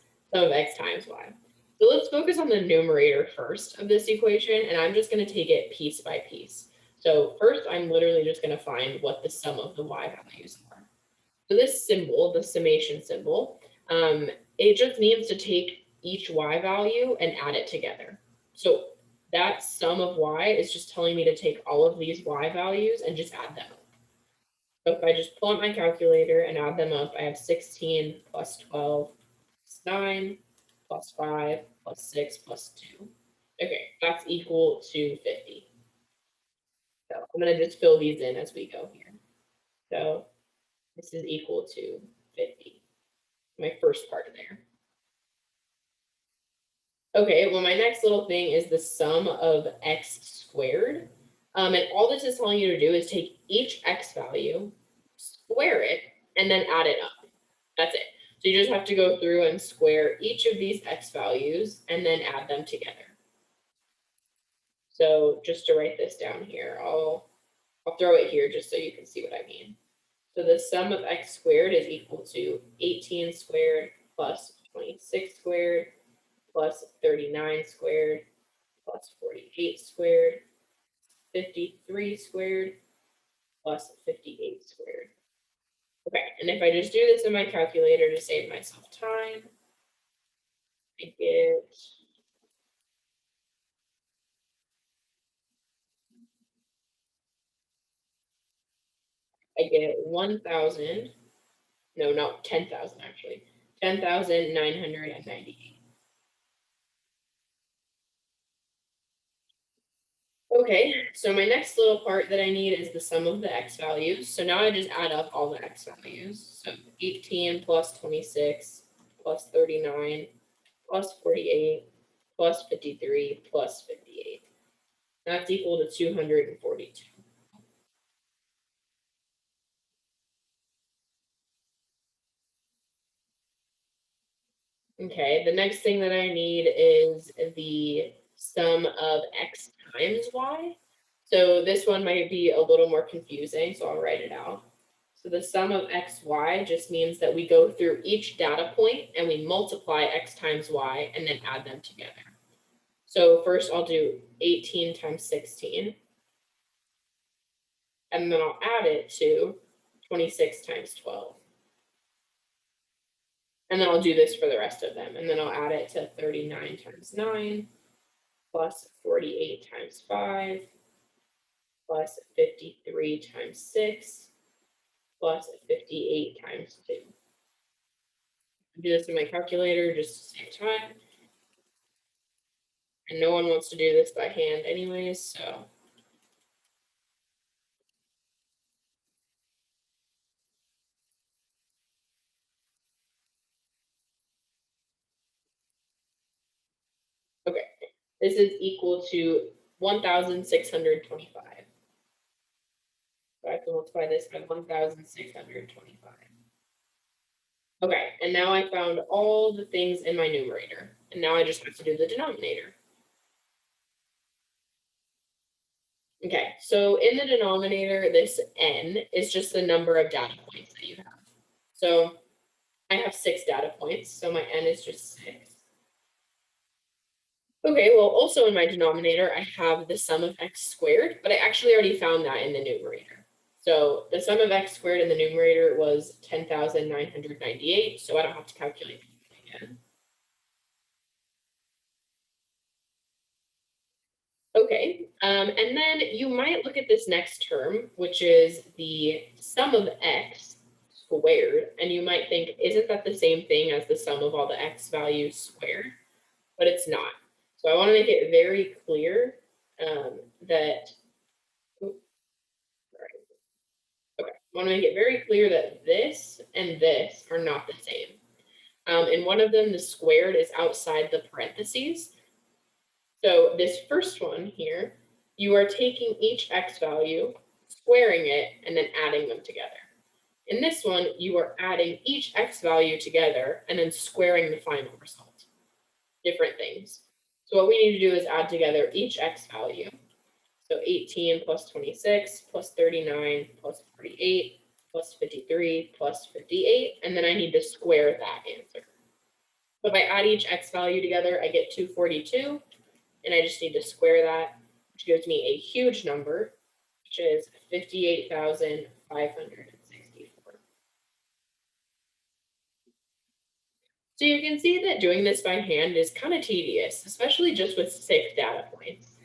Speaker 1: times y. So let's focus on the numerator first of this equation, and I'm just going to take it piece by piece. So first, I'm literally just going to find what the sum of the y values are. So this symbol, the summation symbol, it just means to take each y value and add it together. So that sum of y is just telling me to take all of these y values and just add them up. So if I just pull out my calculator and add them up, I have 16 plus 12 plus 9 plus 5 plus 6 plus 2. Okay, that's equal to 50. So I'm going to just fill these in as we go here. So this is equal to 50. My first part there. Okay, well, my next little thing is the sum of x squared. And all this is telling you to do is take each x value, square it, and then add it up. That's it. So you just have to go through and square each of these x values and then add them together. So just to write this down here, I'll throw it here just so you can see what I mean. So the sum of x squared is equal to 18 squared plus 26 squared plus 39 squared plus 48 squared, 53 squared plus 58 squared. Okay, and if I just do this in my calculator to save myself time, I get 1,000, no, not 10,000 actually, 10,998. Okay, so my next little part that I need is the sum of the x values. So now I just add up all the x values. So 18 plus 26 plus 39 plus 48 plus 53 plus 58. That's equal to 242. Okay, the next thing that I need is the sum of x times y. So this one might be a little more confusing, so I'll write it out. So the sum of xy just means that we go through each data point and we multiply x times y and then add them together. So first I'll do 18 times 16, and then I'll add it to 26 times 12. And then I'll do this for the rest of them. And then I'll add it to 39 times 9 plus 48 times 5 plus 53 times 6 plus 58 times 2. I'll do this in my calculator just to save time. And no one wants to do this by hand anyways, so. Okay, this is equal to 1,625. So I have to multiply this by 1,625. Okay, and now I found all the things in my numerator, and now I just have to do the denominator. Okay, so in the denominator, this n is just the number of data points that you have. So I have 6 data points, so my n is just 6. Okay, well, also in my denominator, I have the sum of x squared, but I actually already found that in the numerator. So the sum of x squared in the numerator was 10,998, so I don't have to calculate it again. Okay, and then you might look at this next term, which is the sum of x squared, and you might think, isn't that the same thing as the sum of all the x values squared? But it's not. So I want to make it very clear that, oops, sorry. Okay, I want to make it very clear that this and this are not the same. In one of them, the squared is outside the parentheses. So this first one here, you are taking each x value, squaring it, and then adding them together. In this one, you are adding each x value together and then squaring the final result. Different things. So what we need to do is add together each x value. So 18 plus 26 plus 39 plus 48 plus 53 plus 58, and then I need to square that answer. So if I add each x value together, I get 242, and I just need to square that, which gives me a huge number, which is 58,564. So you can see that doing this by hand is kind of tedious, especially just with 6 data points.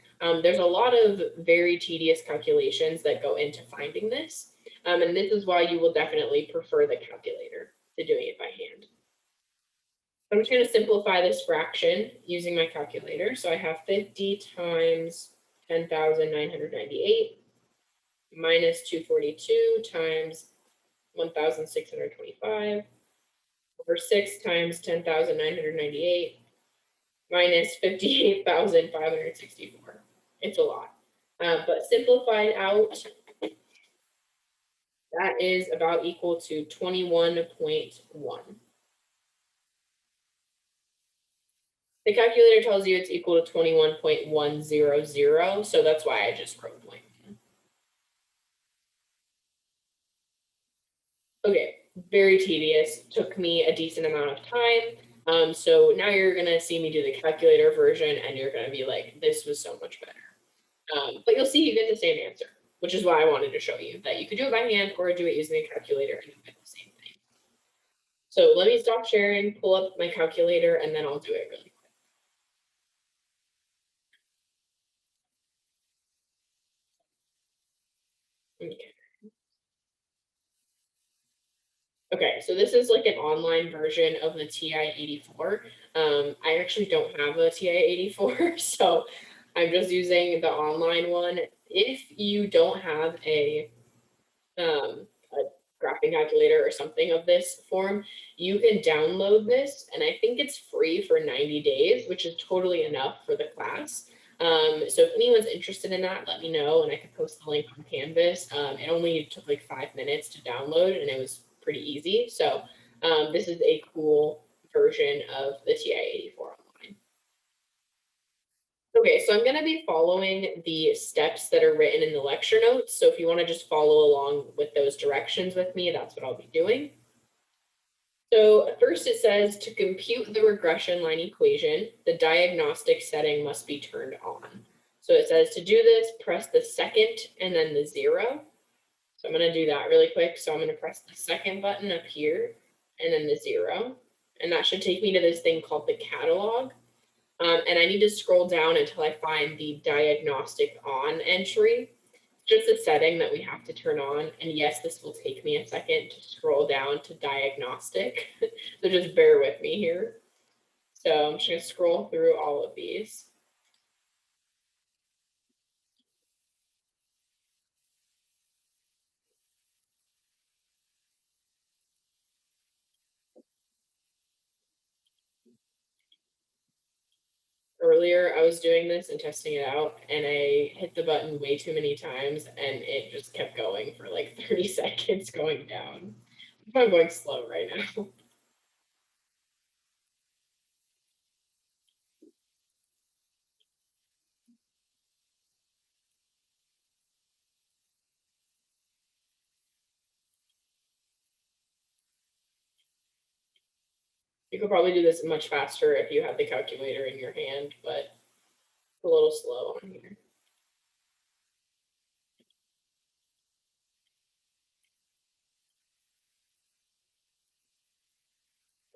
Speaker 1: There's a lot of very tedious calculations that go into finding this, and this is why you will definitely prefer the calculator to doing it by hand. I'm just going to simplify this fraction using my calculator. So I have 50 times 10,998 minus 242 times 1,625 over 6 times 10,998 minus 58,564. It's a lot. But simplified out, that is about equal to 21.1. The calculator tells you it's equal to 21.100, so that's why I just wrote point. Okay, very tedious, took me a decent amount of time. So now you're gonna see me do the calculator version and you're gonna be like, this was so much better. But you'll see you get the same answer, which is why I wanted to show you that you could do it by hand or do it using a calculator and you get the same thing. So let me stop sharing, pull up my calculator, and then I'll do it really quick. Okay. Okay, so this is like an online version of the TI-84. I actually don't have a TI-84, so I'm just using the online one. If you don't have a graphing calculator or something of this form, you can download this, and I think it's free for 90 days, which is totally enough for the class. So if anyone's interested in that, let me know, and I could post the link on Canvas. It only took like 5 minutes to download, and it was pretty easy. So this is a cool version of the TI-84 online. Okay, so I'm going to be following the steps that are written in the lecture notes. So if you want to just follow along with those directions with me, that's what I'll be doing. So first it says to compute the regression line equation, the diagnostic setting must be turned on. So it says to do this, press the second and then the 0. So I'm going to do that really quick. So I'm going to press the second button up here and then the 0. And that should take me to this thing called the catalog. And I need to scroll down until I find the diagnostic on entry. Just a setting that we have to turn on. And yes, this will take me a second to scroll down to diagnostic. So just bear with me here. So I'm just going to scroll through all of these. earlier I was doing this and testing it out, and I hit the button way too many times, and it just kept going for like 30 seconds going down. I'm going slow right now. You could probably do this much faster if you had the calculator in your hand, but a little slow on here.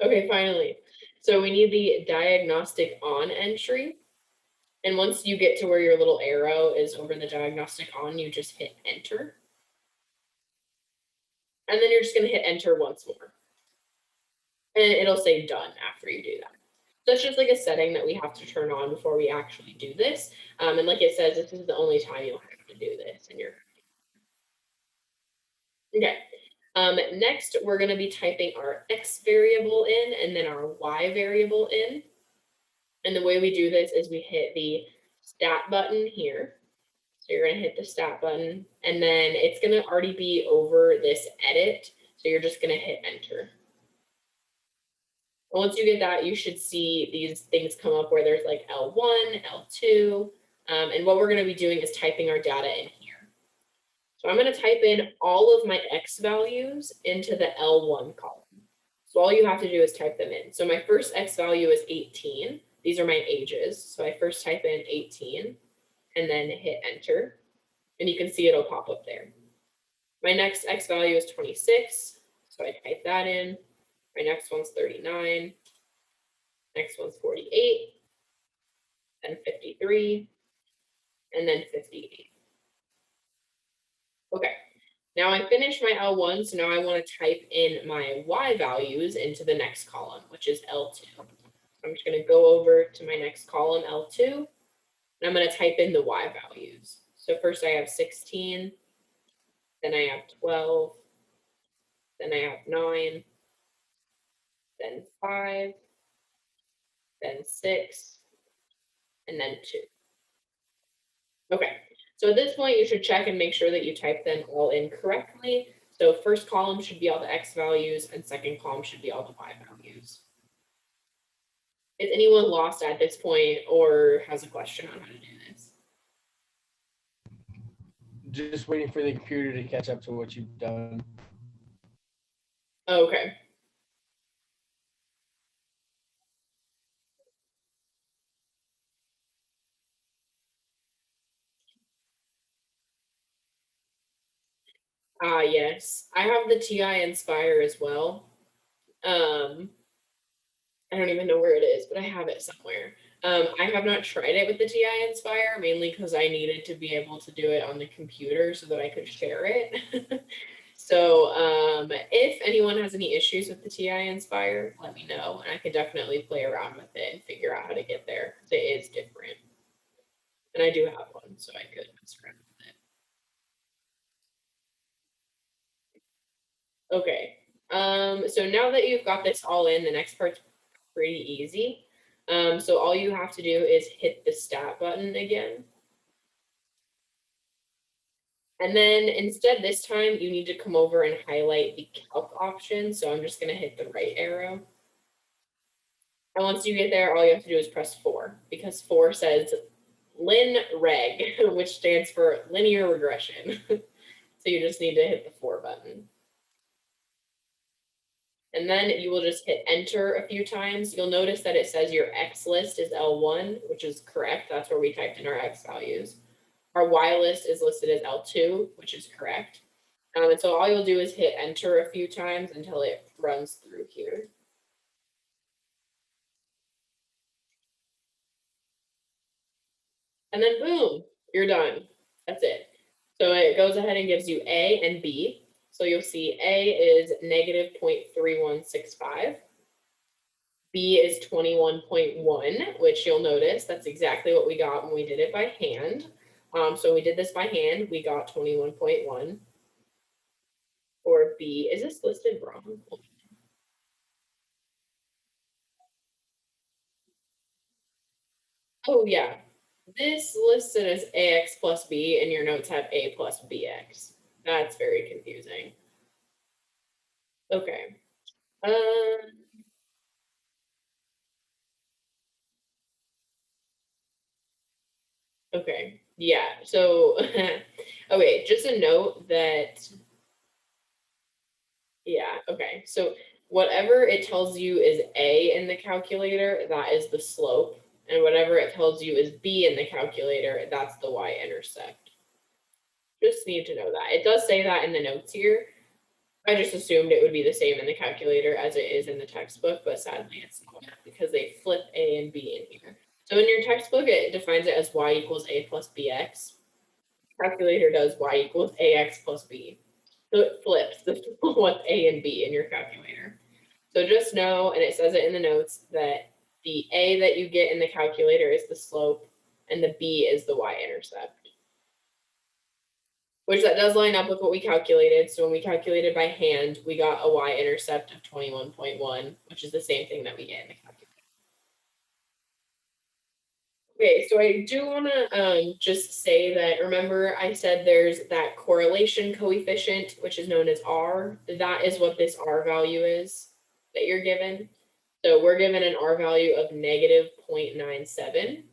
Speaker 1: Okay, finally. So we need the diagnostic on entry. And once you get to where your little arrow is over the diagnostic on, you just hit enter. And then you're just going to hit enter once more. And it'll say done after you do that. So it's just like a setting that we have to turn on before we actually do this. And like it says, this is the only time you'll have to do this. And you're okay. Next, we're going to be typing our X variable in and then our Y variable in. And the way we do this is we hit the stat button here. So you're going to hit the stat button, and then it's going to already be over this edit. So you're just going to hit enter. Once you get that, you should see these things come up where there's like L1, L2. And what we're going to be doing is typing our data in here. So I'm going to type in all of my X values into the L1 column. So all you have to do is type them in. So my first X value is 18. These are my ages. So I first type in 18 and then hit enter. And you can see it'll pop up there. My next X value is 26. So I type that in. My next one's 39. Next one's 48. Then 53. And then 58. Okay. Now I finished my L1, so now I want to type in my Y values into the next column, which is L2. I'm just going to go over to my next column, L2, and I'm going to type in the Y values. So first I have 16, then I have 12, then I have 9, then 5, then 6, and then 2. Okay, so at this point you should check and make sure that you type them all in correctly. So first column should be all the X values and second column should be all the Y values. Is anyone lost at this point or has a question on how to do this?
Speaker 2: Just waiting for the computer to catch up to what you've done.
Speaker 1: Okay. Yes. I have the TI Inspire as well. I don't even know where it is, but I have it somewhere. I have not tried it with the TI Inspire, mainly because I needed to be able to do it on the computer so that I could share it. So if anyone has any issues with the TI Inspire, let me know, and I can definitely play around with it and figure out how to get there. It is different. And I do have one, so I could mess around with it. Okay. So now that you've got this all in, the next part's pretty easy. So all you have to do is hit the stat button again. And then instead this time you need to come over and highlight the calc option. So I'm just going to hit the right arrow. And once you get there, all you have to do is press 4 because 4 says LinReg, which stands for linear regression. So you just need to hit the 4 button. And then you will just hit enter a few times. You'll notice that it says your X list is L1, which is correct. That's where we typed in our X values. Our Y list is listed as L2, which is correct. And so all you'll do is hit enter a few times until it runs through here. And then boom, you're done. That's it. So it goes ahead and gives you A and B. So you'll see A is negative 0.3165. B is 21.1, which you'll notice that's exactly what we got when we did it by hand. So we did this by hand, we got 21.1. For B, is this listed wrong? Oh, yeah. This listed as AX plus B and your notes have A plus BX. That's very confusing. Okay. Okay. Yeah. So, okay, just a note that, yeah, okay. So whatever it tells you is A in the calculator, that is the slope. And whatever it tells you is B in the calculator, that's the y-intercept. Just need to know that. It does say that in the notes here. I just assumed it would be the same in the calculator as it is in the textbook, but sadly it's not because they flip A and B in here. So in your textbook, it defines it as y equals A plus BX. Calculator does y equals AX plus B. So it flips the what's A and B in your calculator. So just know, and it says it in the notes, that the A that you get in the calculator is the slope and the B is the y-intercept. Which that does line up with what we calculated. So when we calculated by hand, we got a y-intercept of 21.1, which is the same thing that we get in the calculator. Okay, so I do want to just say that, remember I said there's that correlation coefficient, which is known as R. That is what this R value is that you're given. So we're given an R value of negative 0.97.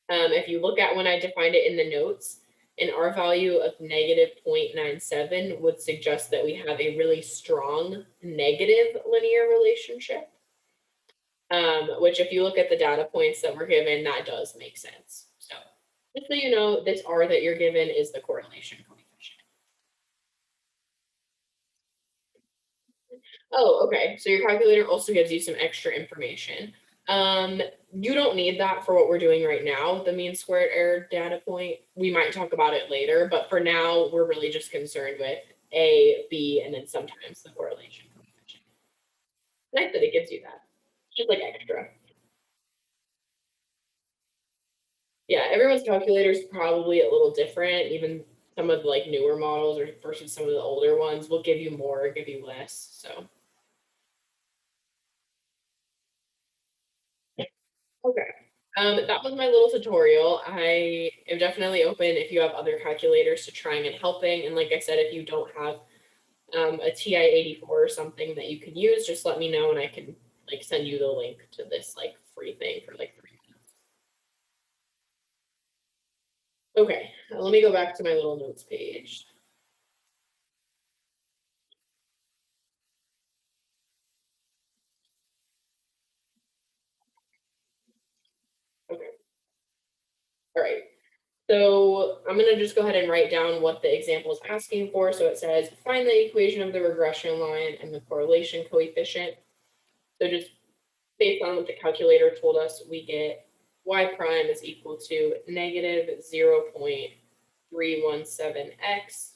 Speaker 1: If you look at when I defined it in the notes, an R value of negative 0.97 would suggest that we have a really strong negative linear relationship. Which if you look at the data points that were given, that does make sense. So just so you know, this R that you're given is the correlation coefficient. Oh, okay. So your calculator also gives you some extra information. You don't need that for what we're doing right now, the mean squared error data point. We might talk about it later, but for now, we're really just concerned with A, B, and then sometimes the correlation coefficient. Nice that it gives you that. Just like extra. Yeah, everyone's calculator is probably a little different. Even some of the like newer models or versus some of the older ones will give you more, give you less. So okay. That was my little tutorial. I am definitely open if you have other calculators to trying and helping. And like I said, if you don't have a TI-84 or something that you can use, just let me know and I can like send you the link to this like free thing for like 3 minutes. Okay, let me go back to my little notes page. Okay, all right. So I'm going to just go ahead and write down what the example is asking for. So it says, find the equation of the regression line and the correlation coefficient. So just based on what the calculator told us, we get y prime is equal to negative 0.317x.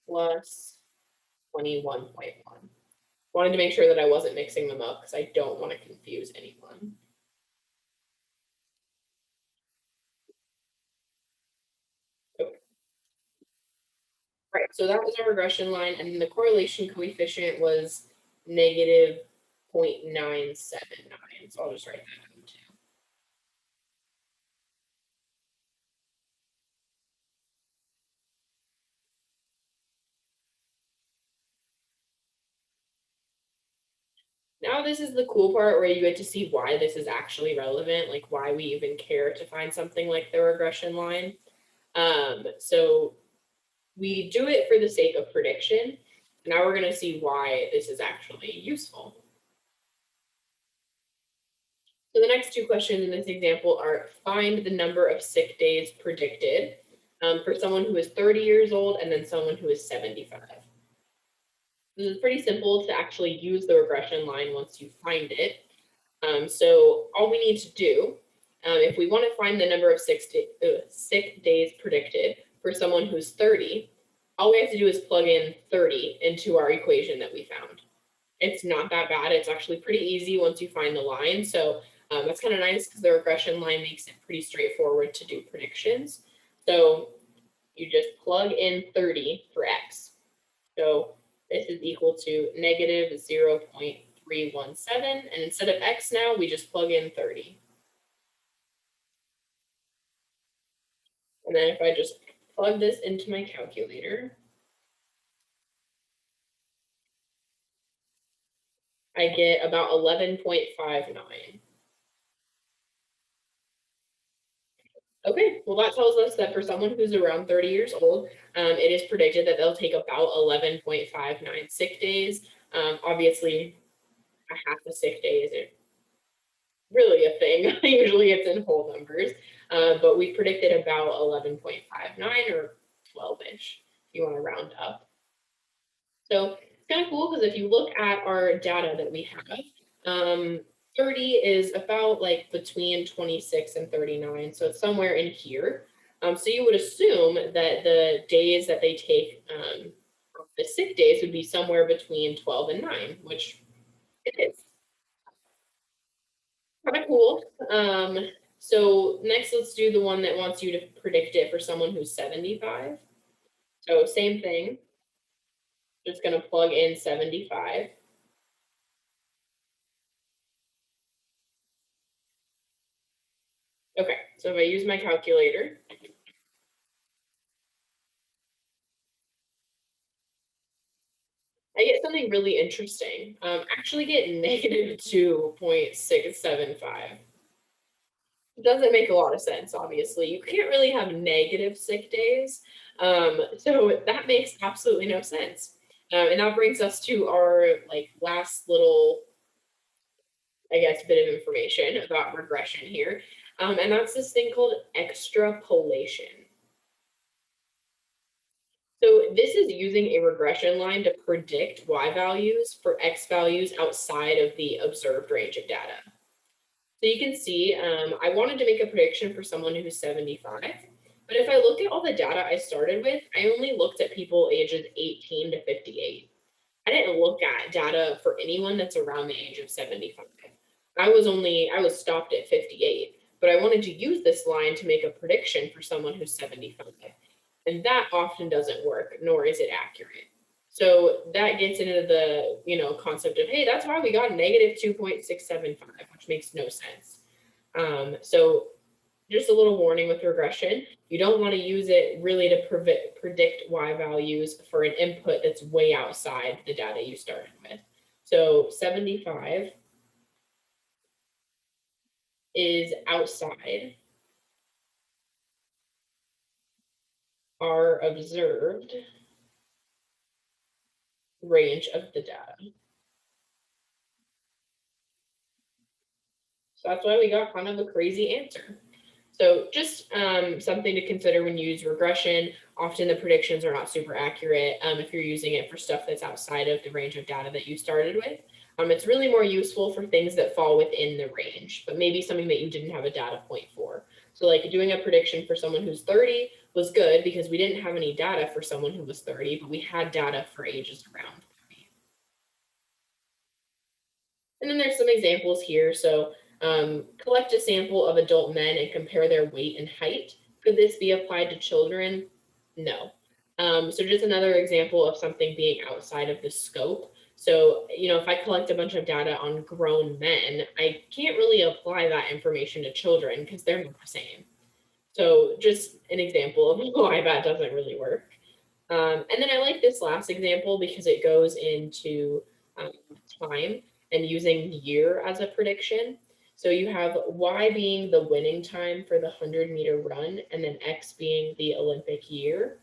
Speaker 1: Plus 21.1. Wanted to make sure that I wasn't mixing them up because I don't want to confuse anyone. Okay. Right, so that was our regression line, and the correlation coefficient was negative 0.979. So I'll just write that down too. Now this is the cool part where you get to see why this is actually relevant, like why we even care to find something like the regression line. So we do it for the sake of prediction. Now we're going to see why this is actually useful. So the next two questions in this example are find the number of sick days predicted for someone who is 30 years old and then someone who is 75. This is pretty simple to actually use the regression line once you find it. So all we need to do, if we want to find the number of sick days predicted for someone who's 30, all we have to do is plug in 30 into our equation that we found. It's not that bad. It's actually pretty easy once you find the line. So That's kind of nice because the regression line makes it pretty straightforward to do predictions. So you just plug in 30 for x. So this is equal to negative 0.317. And instead of x now, we just plug in 30. And then if I just plug this into my calculator, I get about 11.59. Okay, well, that tells us that for someone who's around 30 years old, it is predicted that they'll take about 11.59 sick days. Obviously, a half a sick day isn't really a thing. Usually it's in whole numbers, but we predicted about 11.59 or 12-ish, if you want to round up. So it's kind of cool because if you look at our data that we have, 30 is about like between 26 and 39. So it's somewhere in here. So you would assume that the days that they take, the sick days would be somewhere between 12 and 9, which it is. Kind of cool. So next, let's do the one that wants you to predict it for someone who's 75. So same thing, just going to plug in 75. Okay, so if I use my calculator, I get something really interesting. Actually get negative 2.675. It doesn't make a lot of sense, obviously. You can't really have negative sick days. So that makes absolutely no sense. And that brings us to our like last little, I guess, bit of information about regression here. And that's this thing called extrapolation. So this is using a regression line to predict y values for x values outside of the observed range of data. So you can see, I wanted to make a prediction for someone who's 75, but if I look at all the data I started with, I only looked at people ages 18 to 58. I didn't look at data for anyone that's around the age of 75. I was stopped at 58, but I wanted to use this line to make a prediction for someone who's 75. And that often doesn't work, nor is it accurate. So that gets into the, concept of, hey, that's why we got negative 2.675, which makes no sense. So just a little warning with regression, you don't want to use it really to predict y values for an input that's way outside the data you started with. So 75 is outside our observed range of the data. So that's why we got kind of a crazy answer. So just something to consider when you use regression. Often the predictions are not super accurate if you're using it for stuff that's outside of the range of data that you started with. It's really more useful for things that fall within the range, but maybe something that you didn't have a data point for. So like doing a prediction for someone who's 30 was good because we didn't have any data for someone who was 30, but we had data for ages around 30. And then there's some examples here. So collect a sample of adult men and compare their weight and height. Could this be applied to children? No. So just another example of something being outside of the scope. So, if I collect a bunch of data on grown men, I can't really apply that information to children because they're not the same. So just an example of why that doesn't really work. And then I like this last example because it goes into time and using year as a prediction. So you have Y being the winning time for the 100-meter run, and then X being the Olympic year.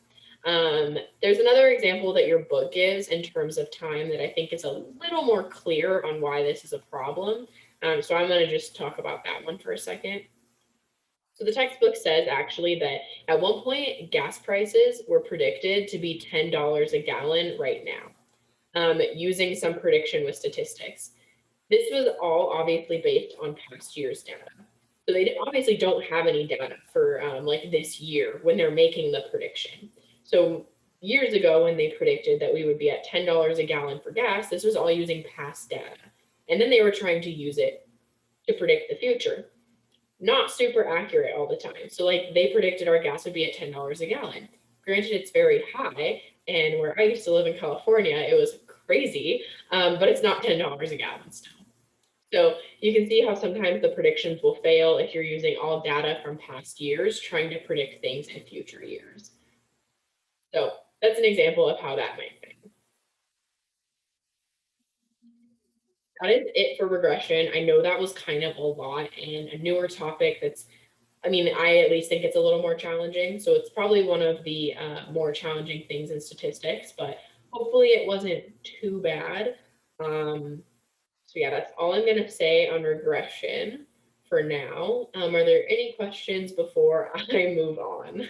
Speaker 1: There's another example that your book gives in terms of time that I think is a little more clear on why this is a problem. So I'm going to just talk about that one for a second. So the textbook says actually that at one point, gas prices were predicted to be $10 a gallon right now, using some prediction with statistics. This was all obviously based on past year's data. So they obviously don't have any data for like this year when they're making the prediction. So years ago when they predicted that we would be at $10 a gallon for gas, this was all using past data. And then they were trying to use it to predict the future. Not super accurate all the time. So like they predicted our gas would be at $10 a gallon. Granted, it's very high, and where I used to live in California, it was crazy, but it's not $10 a gallon still. So you can see how sometimes the predictions will fail if you're using all data from past years trying to predict things in future years. So that's an example of how that might fail. That is it for regression. I know that was kind of a lot and a newer topic that's, I mean, I at least think it's a little more challenging. So it's probably one of the more challenging things in statistics, but hopefully it wasn't too bad. So yeah, that's all I'm gonna say on regression for now. Are there any questions before I move on?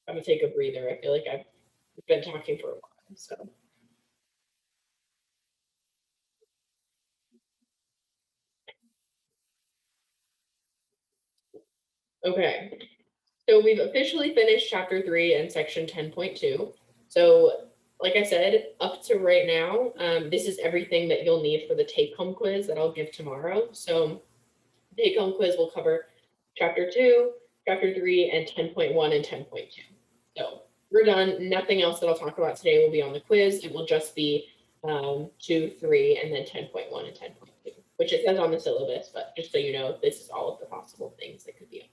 Speaker 1: I'm gonna take a breather. I feel like I've been talking for a while, so. Okay, so we've officially finished chapter 3 and section 10.2. So like I said, up to right now, this is everything that you'll need for the take-home quiz that I'll give tomorrow. So take-home quiz will cover chapter 2, chapter 3, and 10.1 and 10.2. So we're done. Nothing else that I'll talk about today will be on the quiz. It will just be 2, 3, and then 10.1 and 10.2, which it says on the syllabus, but just so you know, this is all of the possible things that could be.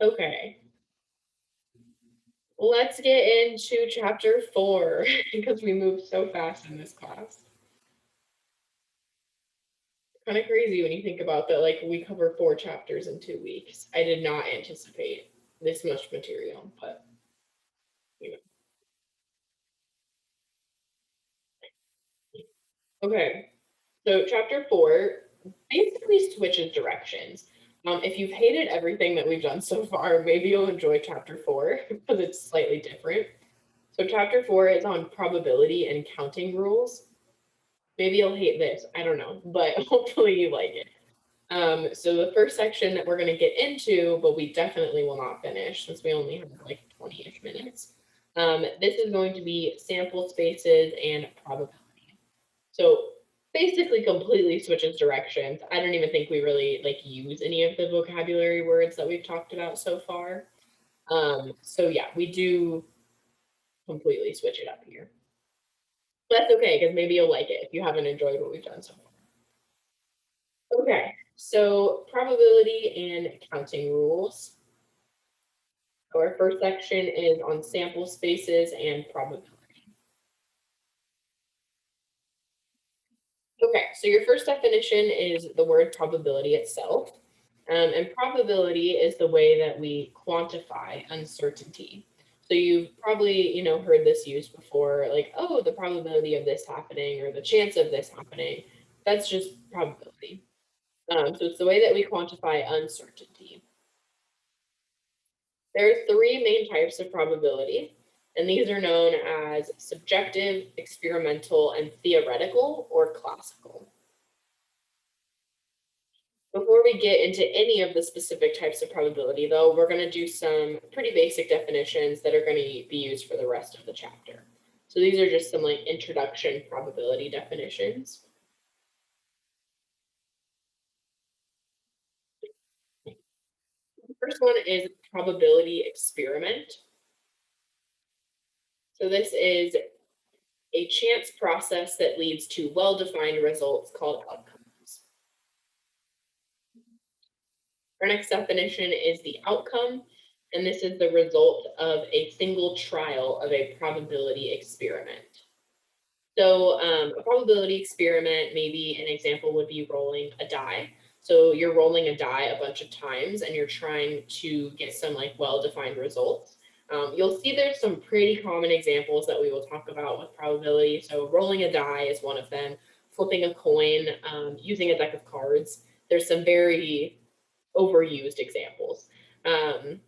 Speaker 1: Okay, let's get into chapter 4 because we moved so fast in this class. Kind of crazy when you think about that, like we cover 4 chapters in 2 weeks. I did not anticipate this much material, but you know. Okay, so chapter 4 basically switches directions. If you've hated everything that we've done so far, maybe you'll enjoy chapter 4 because it's slightly different. So chapter 4 is on probability and counting rules. Maybe you'll hate this, I don't know, but hopefully you like it. So the first section that we're going to get into, but we definitely will not finish since we only have like 20-ish minutes. This is going to be sample spaces and probability. So basically completely switches directions. I don't even think we really like use any of the vocabulary words that we've talked about so far. So yeah, we do completely switch it up here. But that's okay, because maybe you'll like it if you haven't enjoyed what we've done so far. Okay, so probability and counting rules. So our first section is on sample spaces and probability. Okay, so your first definition is the word probability itself. And probability is the way that we quantify uncertainty. So you've probably, heard this used before, like, oh, the probability of this happening or the chance of this happening. That's just probability. So it's the way that we quantify uncertainty. There are 3 main types of probability, and these are known as subjective, experimental, and theoretical or classical. Before we get into any of the specific types of probability, though, we're going to do some pretty basic definitions that are going to be used for the rest of the chapter. So these are just some like introduction probability definitions. The first one is probability experiment. So this is a chance process that leads to well-defined results called outcomes. Our next definition is the outcome, and this is the result of a single trial of a probability experiment. So a probability experiment, maybe an example would be rolling a die. So you're rolling a die a bunch of times and you're trying to get some like well-defined results. You'll see there's some pretty common examples that we will talk about with probability. So rolling a die is one of them, flipping a coin, using a deck of cards. There's some very overused examples. So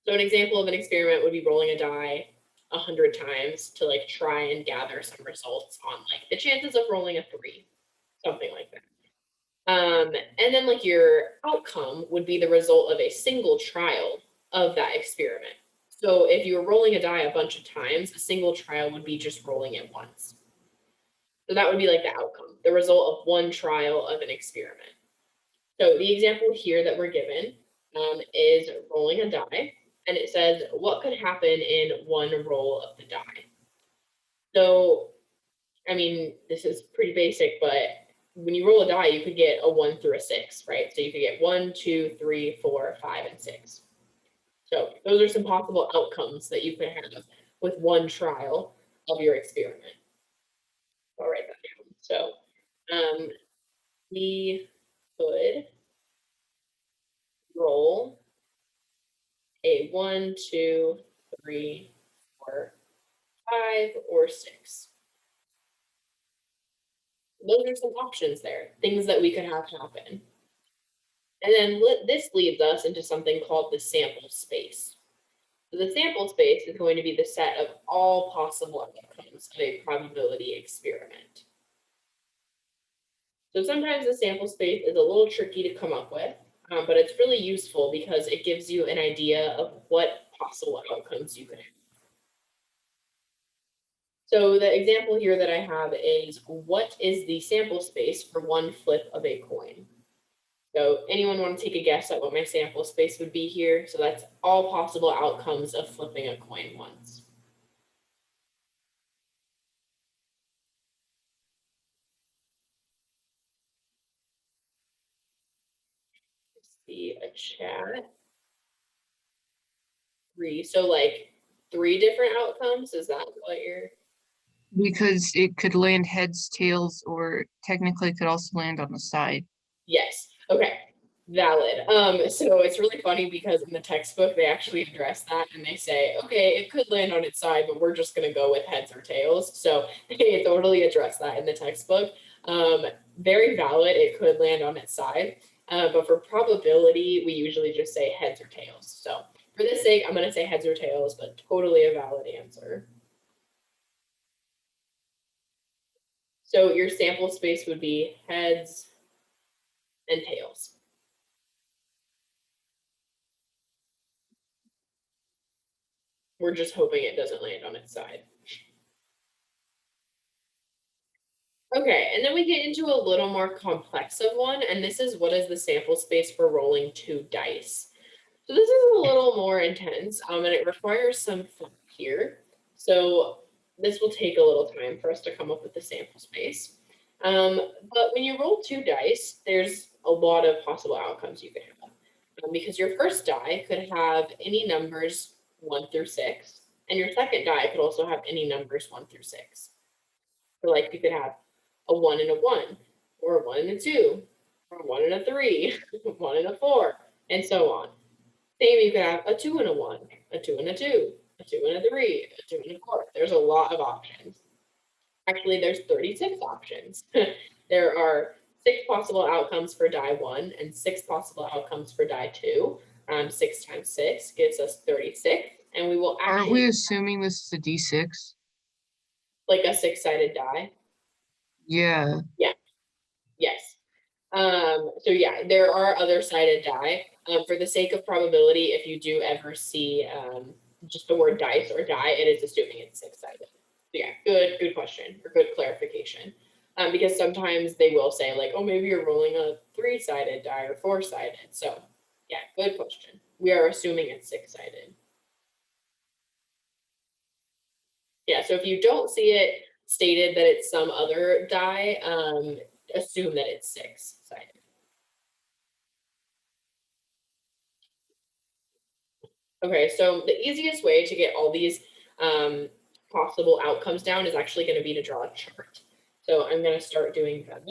Speaker 1: an example of an experiment would be rolling a die 100 times to like try and gather some results on like the chances of rolling a 3, something like that. And then like your outcome would be the result of a single trial of that experiment. So if you were rolling a die a bunch of times, a single trial would be just rolling it once. So that would be like the outcome, the result of one trial of an experiment. So the example here that we're given is rolling a die, and it says what could happen in one roll of the die. So, I mean, this is pretty basic, but when you roll a die, you could get a 1 through a 6, right? So you could get 1, 2, 3, 4, 5, and 6. So those are some possible outcomes that you could have with one trial of your experiment. I'll write that down. So we could roll a 1, 2, 3, 4, 5, or 6. Those are some options there, things that we could have happen. And then this leads us into something called the sample space. So the sample space is going to be the set of all possible outcomes of a probability experiment. So sometimes the sample space is a little tricky to come up with, but it's really useful because it gives you an idea of what possible outcomes you could have. So the example here that I have is, what is the sample space for one flip of a coin? So anyone want to take a guess at what my sample space would be here? So that's all possible outcomes of flipping a coin once. See a chat. 3. So like 3 different outcomes? Is that what you're?
Speaker 3: Because it could land heads, tails, or technically could also land on the side.
Speaker 1: Yes. Okay. Valid. So it's really funny because in the textbook they actually address that and they say, okay, it could land on its side, but we're just gonna go with heads or tails. So they totally address that in the textbook. Very valid, it could land on its side. But for probability, we usually just say heads or tails. So for this sake, I'm gonna say heads or tails, but totally a valid answer. So your sample space would be heads and tails. We're just hoping it doesn't land on its side. Okay, and then we get into a little more complex of one, and this is, what is the sample space for rolling 2 dice? So this is a little more intense, and it requires some thought here. So this will take a little time for us to come up with the sample space. But when you roll 2 dice, there's a lot of possible outcomes you could have. Because your first die could have any numbers 1 through 6, and your second die could also have any numbers 1 through 6. So like you could have a 1 and a 1, or a 1 and a 2, or a 1 and a 3, 1 and a 4, and so on. Same, you could have a 2 and a 1, a 2 and a 2, a 2 and a 3, a 2 and a 4. There's a lot of options. Actually, there's 36 options. There are 6 possible outcomes for die 1 and 6 possible outcomes for die 2. 6 times 6 gives us 36, and we will
Speaker 3: Aren't we
Speaker 1: actually,
Speaker 3: assuming this is a D6?
Speaker 1: like a 6-sided die.
Speaker 3: Yeah.
Speaker 1: Yeah. Yes. So yeah, there are other sided die. For the sake of probability, if you do ever see just the word dice or die, it is assuming it's 6-sided. So yeah, good question or good clarification. Because sometimes they will say like, oh, maybe you're rolling a 3-sided die or 4-sided. So yeah, good question. We are assuming it's 6-sided. Yeah, so if you don't see it stated that it's some other die, assume that it's 6-sided. Okay, so the easiest way to get all these possible outcomes down is actually going to be to draw a chart. So I'm going to start doing that.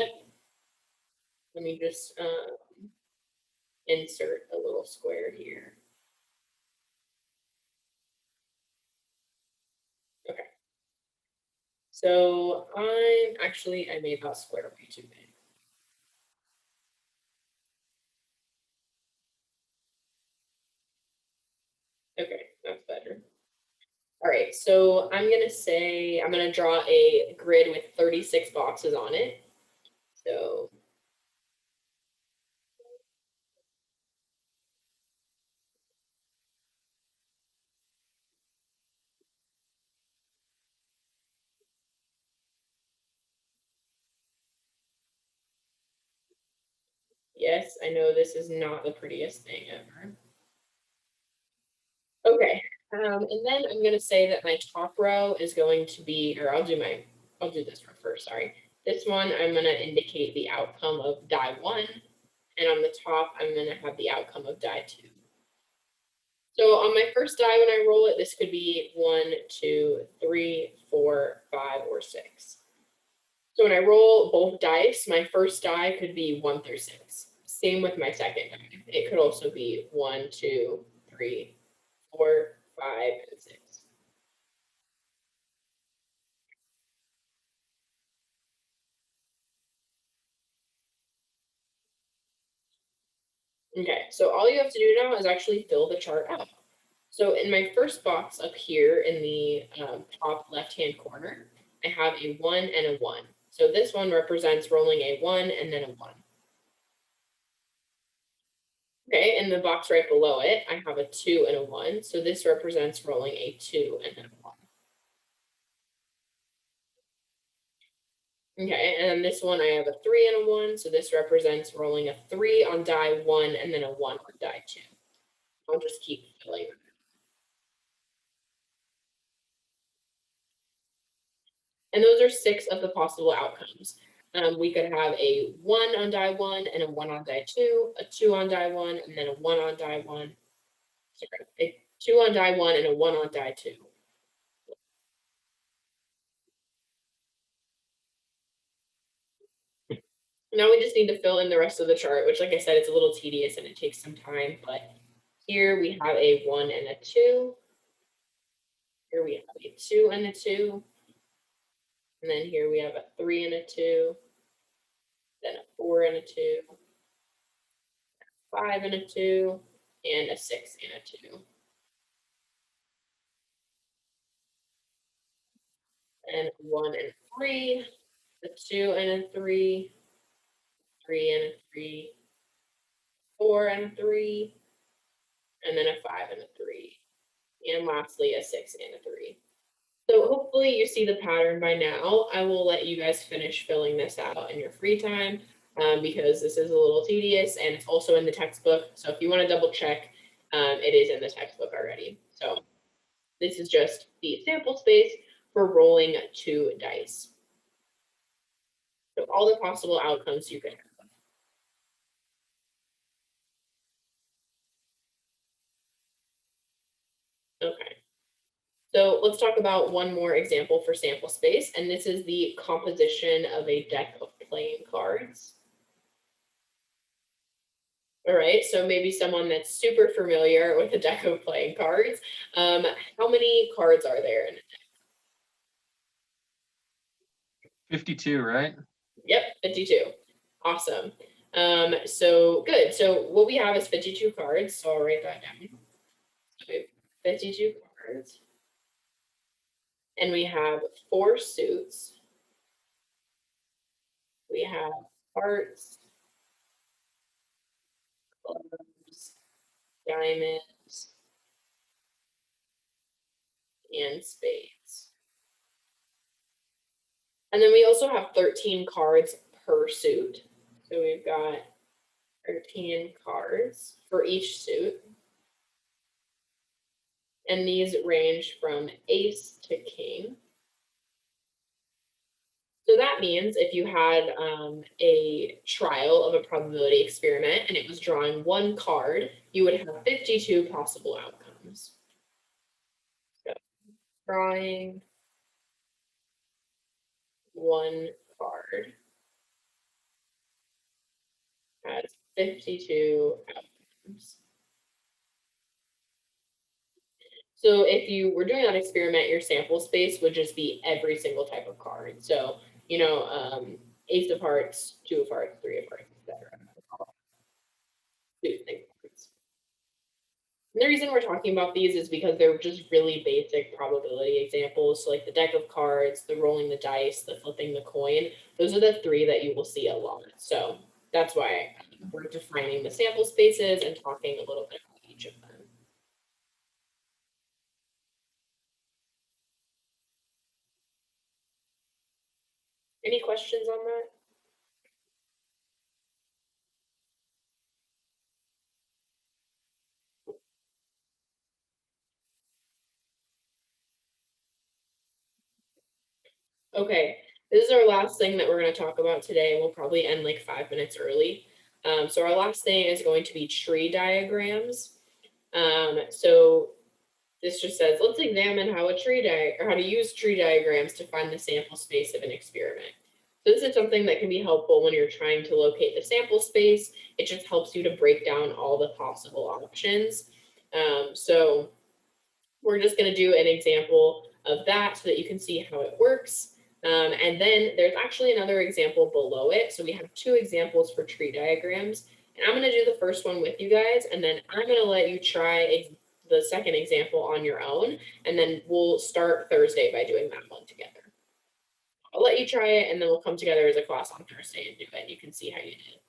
Speaker 1: Let me just insert a little square here. Okay. So I made that square way too big. Okay, that's better. All right, so I'm going to draw a grid with 36 boxes on it. So Yes, I know this is not the prettiest thing ever. Okay, and then I'm gonna say that my top row is going to be, or I'll do this row first, sorry. This one, I'm gonna indicate the outcome of die 1, and on the top, I'm gonna have the outcome of die 2. So on my first die, when I roll it, this could be 1, 2, 3, 4, 5, or 6. So when I roll both dice, my first die could be 1 through 6. Same with my second die. It could also be 1, 2, 3, 4, 5, and 6. Okay, so all you have to do now is actually fill the chart out. So in my first box up here in the top left-hand corner, I have a 1 and a 1. So this one represents rolling a 1 and then a 1. Okay, in the box right below it, I have a 2 and a 1. So this represents rolling a 2 and then a 1. Okay, and then this one I have a 3 and a 1. So this represents rolling a 3 on die 1 and then a 1 on die 2. I'll just keep filling. And those are 6 of the possible outcomes. We could have a 1 on die 1 and a 1 on die 2, a 2 on die 1, and then a 1 on die 1. Sorry, a 2 on die 1 and a 1 on die 2. Now we just need to fill in the rest of the chart, which, like I said, it's a little tedious and it takes some time. But here we have a 1 and a 2. Here we have a 2 and a 2. And then here we have a 3 and a 2. Then a 4 and a 2. 5 and a 2. And a 6 and a 2. And a 1 and a 3. A 2 and a 3. 3 and a 3. 4 and a 3. And then a 5 and a 3. And lastly, a 6 and a 3. So hopefully you see the pattern by now. I will let you guys finish filling this out in your free time because this is a little tedious and it's also in the textbook. So if you want to double check, it is in the textbook already. So this is just the sample space for rolling 2 dice. So all the possible outcomes you could have. Okay. So let's talk about one more example for sample space, and this is the composition of a deck of playing cards. All right, so maybe someone that's super familiar with a deck of playing cards. How many cards are there in it?
Speaker 4: 52, right?
Speaker 1: Yep, 52. Awesome. So good. So what we have is 52 cards. So I'll write that down. So we have 52 cards. And we have 4 suits. We have hearts, clubs, diamonds, and spades. And then we also have 13 cards per suit. So we've got 13 cards for each suit. And these range from ace to king. So that means if you had a trial of a probability experiment and it was drawing 1 card, you would have 52 possible outcomes. So drawing 1 card has 52 outcomes. So if you were doing that experiment, your sample space would just be every single type of card. So, ace of hearts, 2 of hearts, 3 of hearts, etc. And the reason we're talking about these is because they're just really basic probability examples. So like the deck of cards, the rolling the dice, the flipping the coin. Those are the 3 that you will see a lot. So that's why we're defining the sample spaces and talking a little bit about each of them. Any questions on that? Okay, this is our last thing that we're gonna talk about today. We'll probably end like 5 minutes early. So our last thing is going to be tree diagrams. So this just says, let's examine how how to use tree diagrams to find the sample space of an experiment. So this is something that can be helpful when you're trying to locate the sample space. It just helps you to break down all the possible options. So we're just going to do an example of that so that you can see how it works. And then there's actually another example below it. So we have two examples for tree diagrams. And I'm going to do the first one with you guys, and then I'm going to let you try the second example on your own. And then we'll start Thursday by doing that one together. I'll let you try it, and then we'll come together as a class on Thursday and do it. You can see how you did.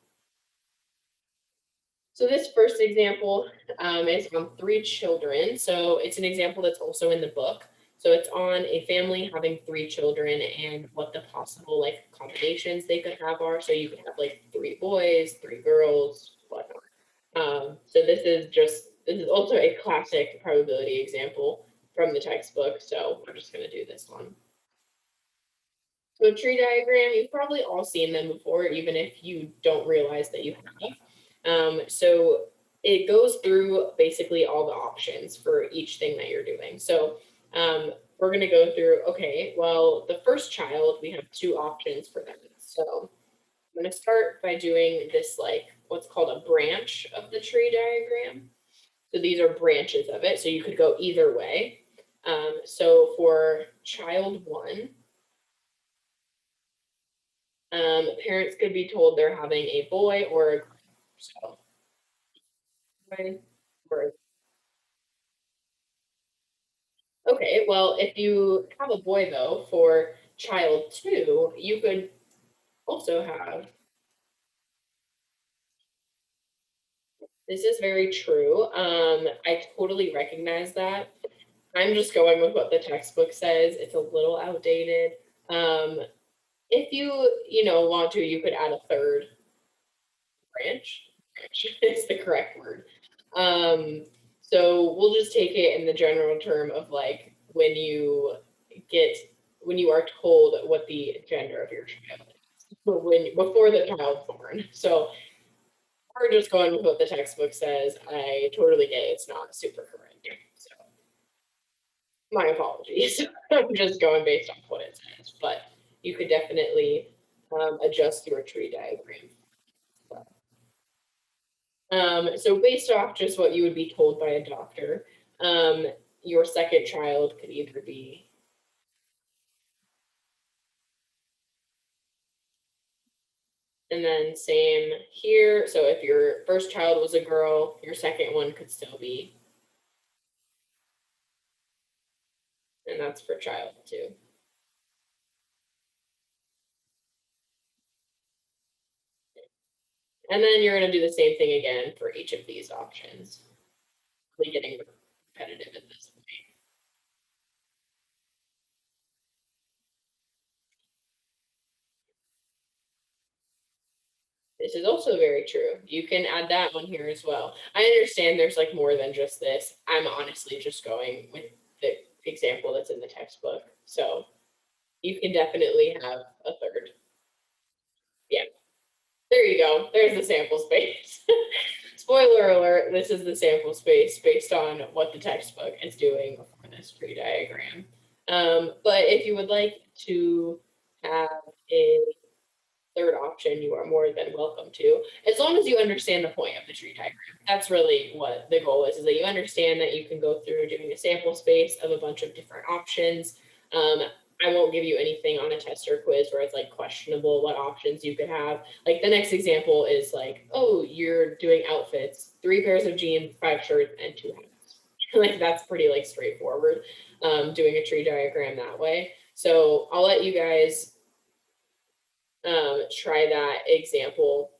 Speaker 1: So this first example is on 3 children. So it's an example that's also in the book. So it's on a family having 3 children and what the possible like combinations they could have are. So you could have like 3 boys, 3 girls, whatnot. So this is also a classic probability example from the textbook. So we're just going to do this one. So a tree diagram, you've probably all seen them before, even if you don't realize that you have. So it goes through basically all the options for each thing that you're doing. So we're going to go through, okay, well, the first child, we have 2 options for them. So I'm going to start by doing this, like what's called a branch of the tree diagram. So these are branches of it. So you could go either way. So for child 1, parents could be told they're having a boy or a girl. So, okay, well, if you have a boy though, for child 2, you could also have, this is very true. I totally recognize that. I'm just going with what the textbook says. It's a little outdated. If you want to, you could add a third branch. Branch is the correct word. So we'll just take it in the general term of like when you are told what the gender of your child is, before the child's born. So we're just going with what the textbook says. I totally get it's not super correct. So my apologies. I'm just going based off what it says, but you could definitely adjust your tree diagram. So based off just what you would be told by a doctor, your second child could either be, and then same here. So if your first child was a girl, your second one could still be, and that's for child 2. And then you're going to do the same thing again for each of these options. Really getting repetitive at this point. This is also very true. You can add that one here as well. I understand there's like more than just this. I'm honestly just going with the example that's in the textbook. So you can definitely have a third. Yeah, there you go. There's the sample space. Spoiler alert, this is the sample space based on what the textbook is doing for this tree diagram. But if you would like to have a third option, you are more than welcome to, as long as you understand the point of the tree diagram. That's really what the goal is that you understand that you can go through doing a sample space of a bunch of different options. I won't give you anything on a test or quiz where it's like questionable what options you could have. Like the next example is like, oh, you're doing outfits, 3 pairs of jeans, 5 shirts, and 2 hats. Like that's pretty like straightforward, doing a tree diagram that way. So I'll let you guys try that example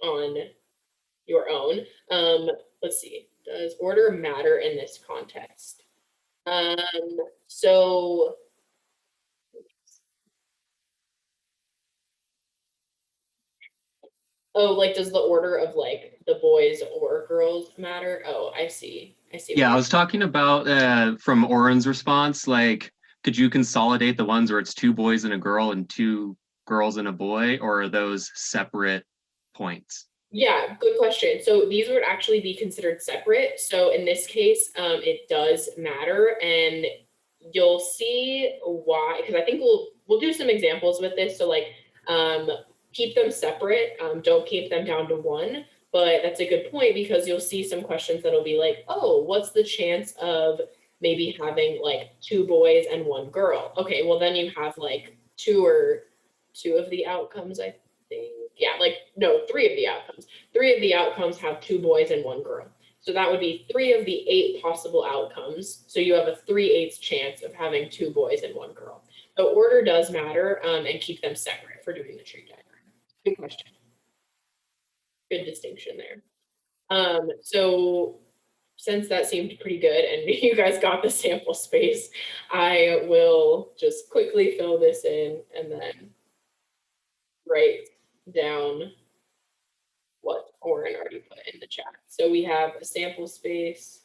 Speaker 1: on your own. Let's see, does order matter in this context? So oh, like does the order of like the boys or girls matter? Oh, I see.
Speaker 4: Yeah, I was talking about from Oren's response, like,
Speaker 5: could you consolidate the ones where it's 2 boys and a girl and 2 girls and a boy, or are those separate points?
Speaker 1: Yeah, good question. So these would actually be considered separate. So in this case, it does matter, and you'll see why, because I think we'll do some examples with this. So like, keep them separate. Don't keep them down to 1. But that's a good point, because you'll see some questions that'll be like, oh, what's the chance of maybe having like 2 boys and 1 girl? Okay, well then you have like 2 of the outcomes, I think. Yeah, like, no, 3 of the outcomes. 3 of the outcomes have 2 boys and 1 girl. So that would be 3 of the 8 possible outcomes. So you have a 3/8 chance of having 2 boys and 1 girl. The order does matter, and keep them separate for doing the tree diagram. Good question. Good distinction there. So since that seemed pretty good and you guys got the sample space, I will just quickly fill this in and then write down what Oren already put in the chat. So we have a sample space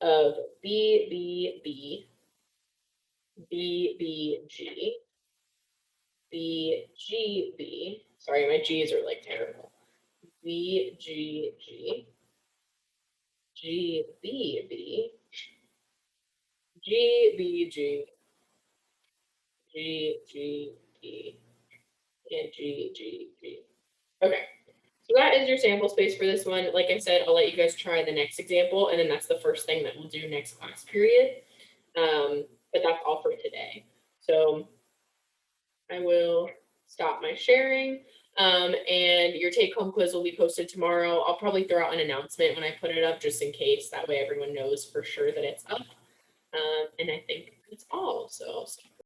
Speaker 1: of BBB, BBG, BGB. Sorry, my G's are like terrible. BGG, GBB, GBG, GGB, and GGB. Okay, so that is your sample space for this one. Like I said, I'll let you guys try the next example, and then that's the first thing that we'll do next class period. But that's all for today. So I will stop my sharing. And your take-home quiz will be posted tomorrow. I'll probably throw out an announcement when I put it up, just in case. That way everyone knows for sure that it's up. And I think that's all. So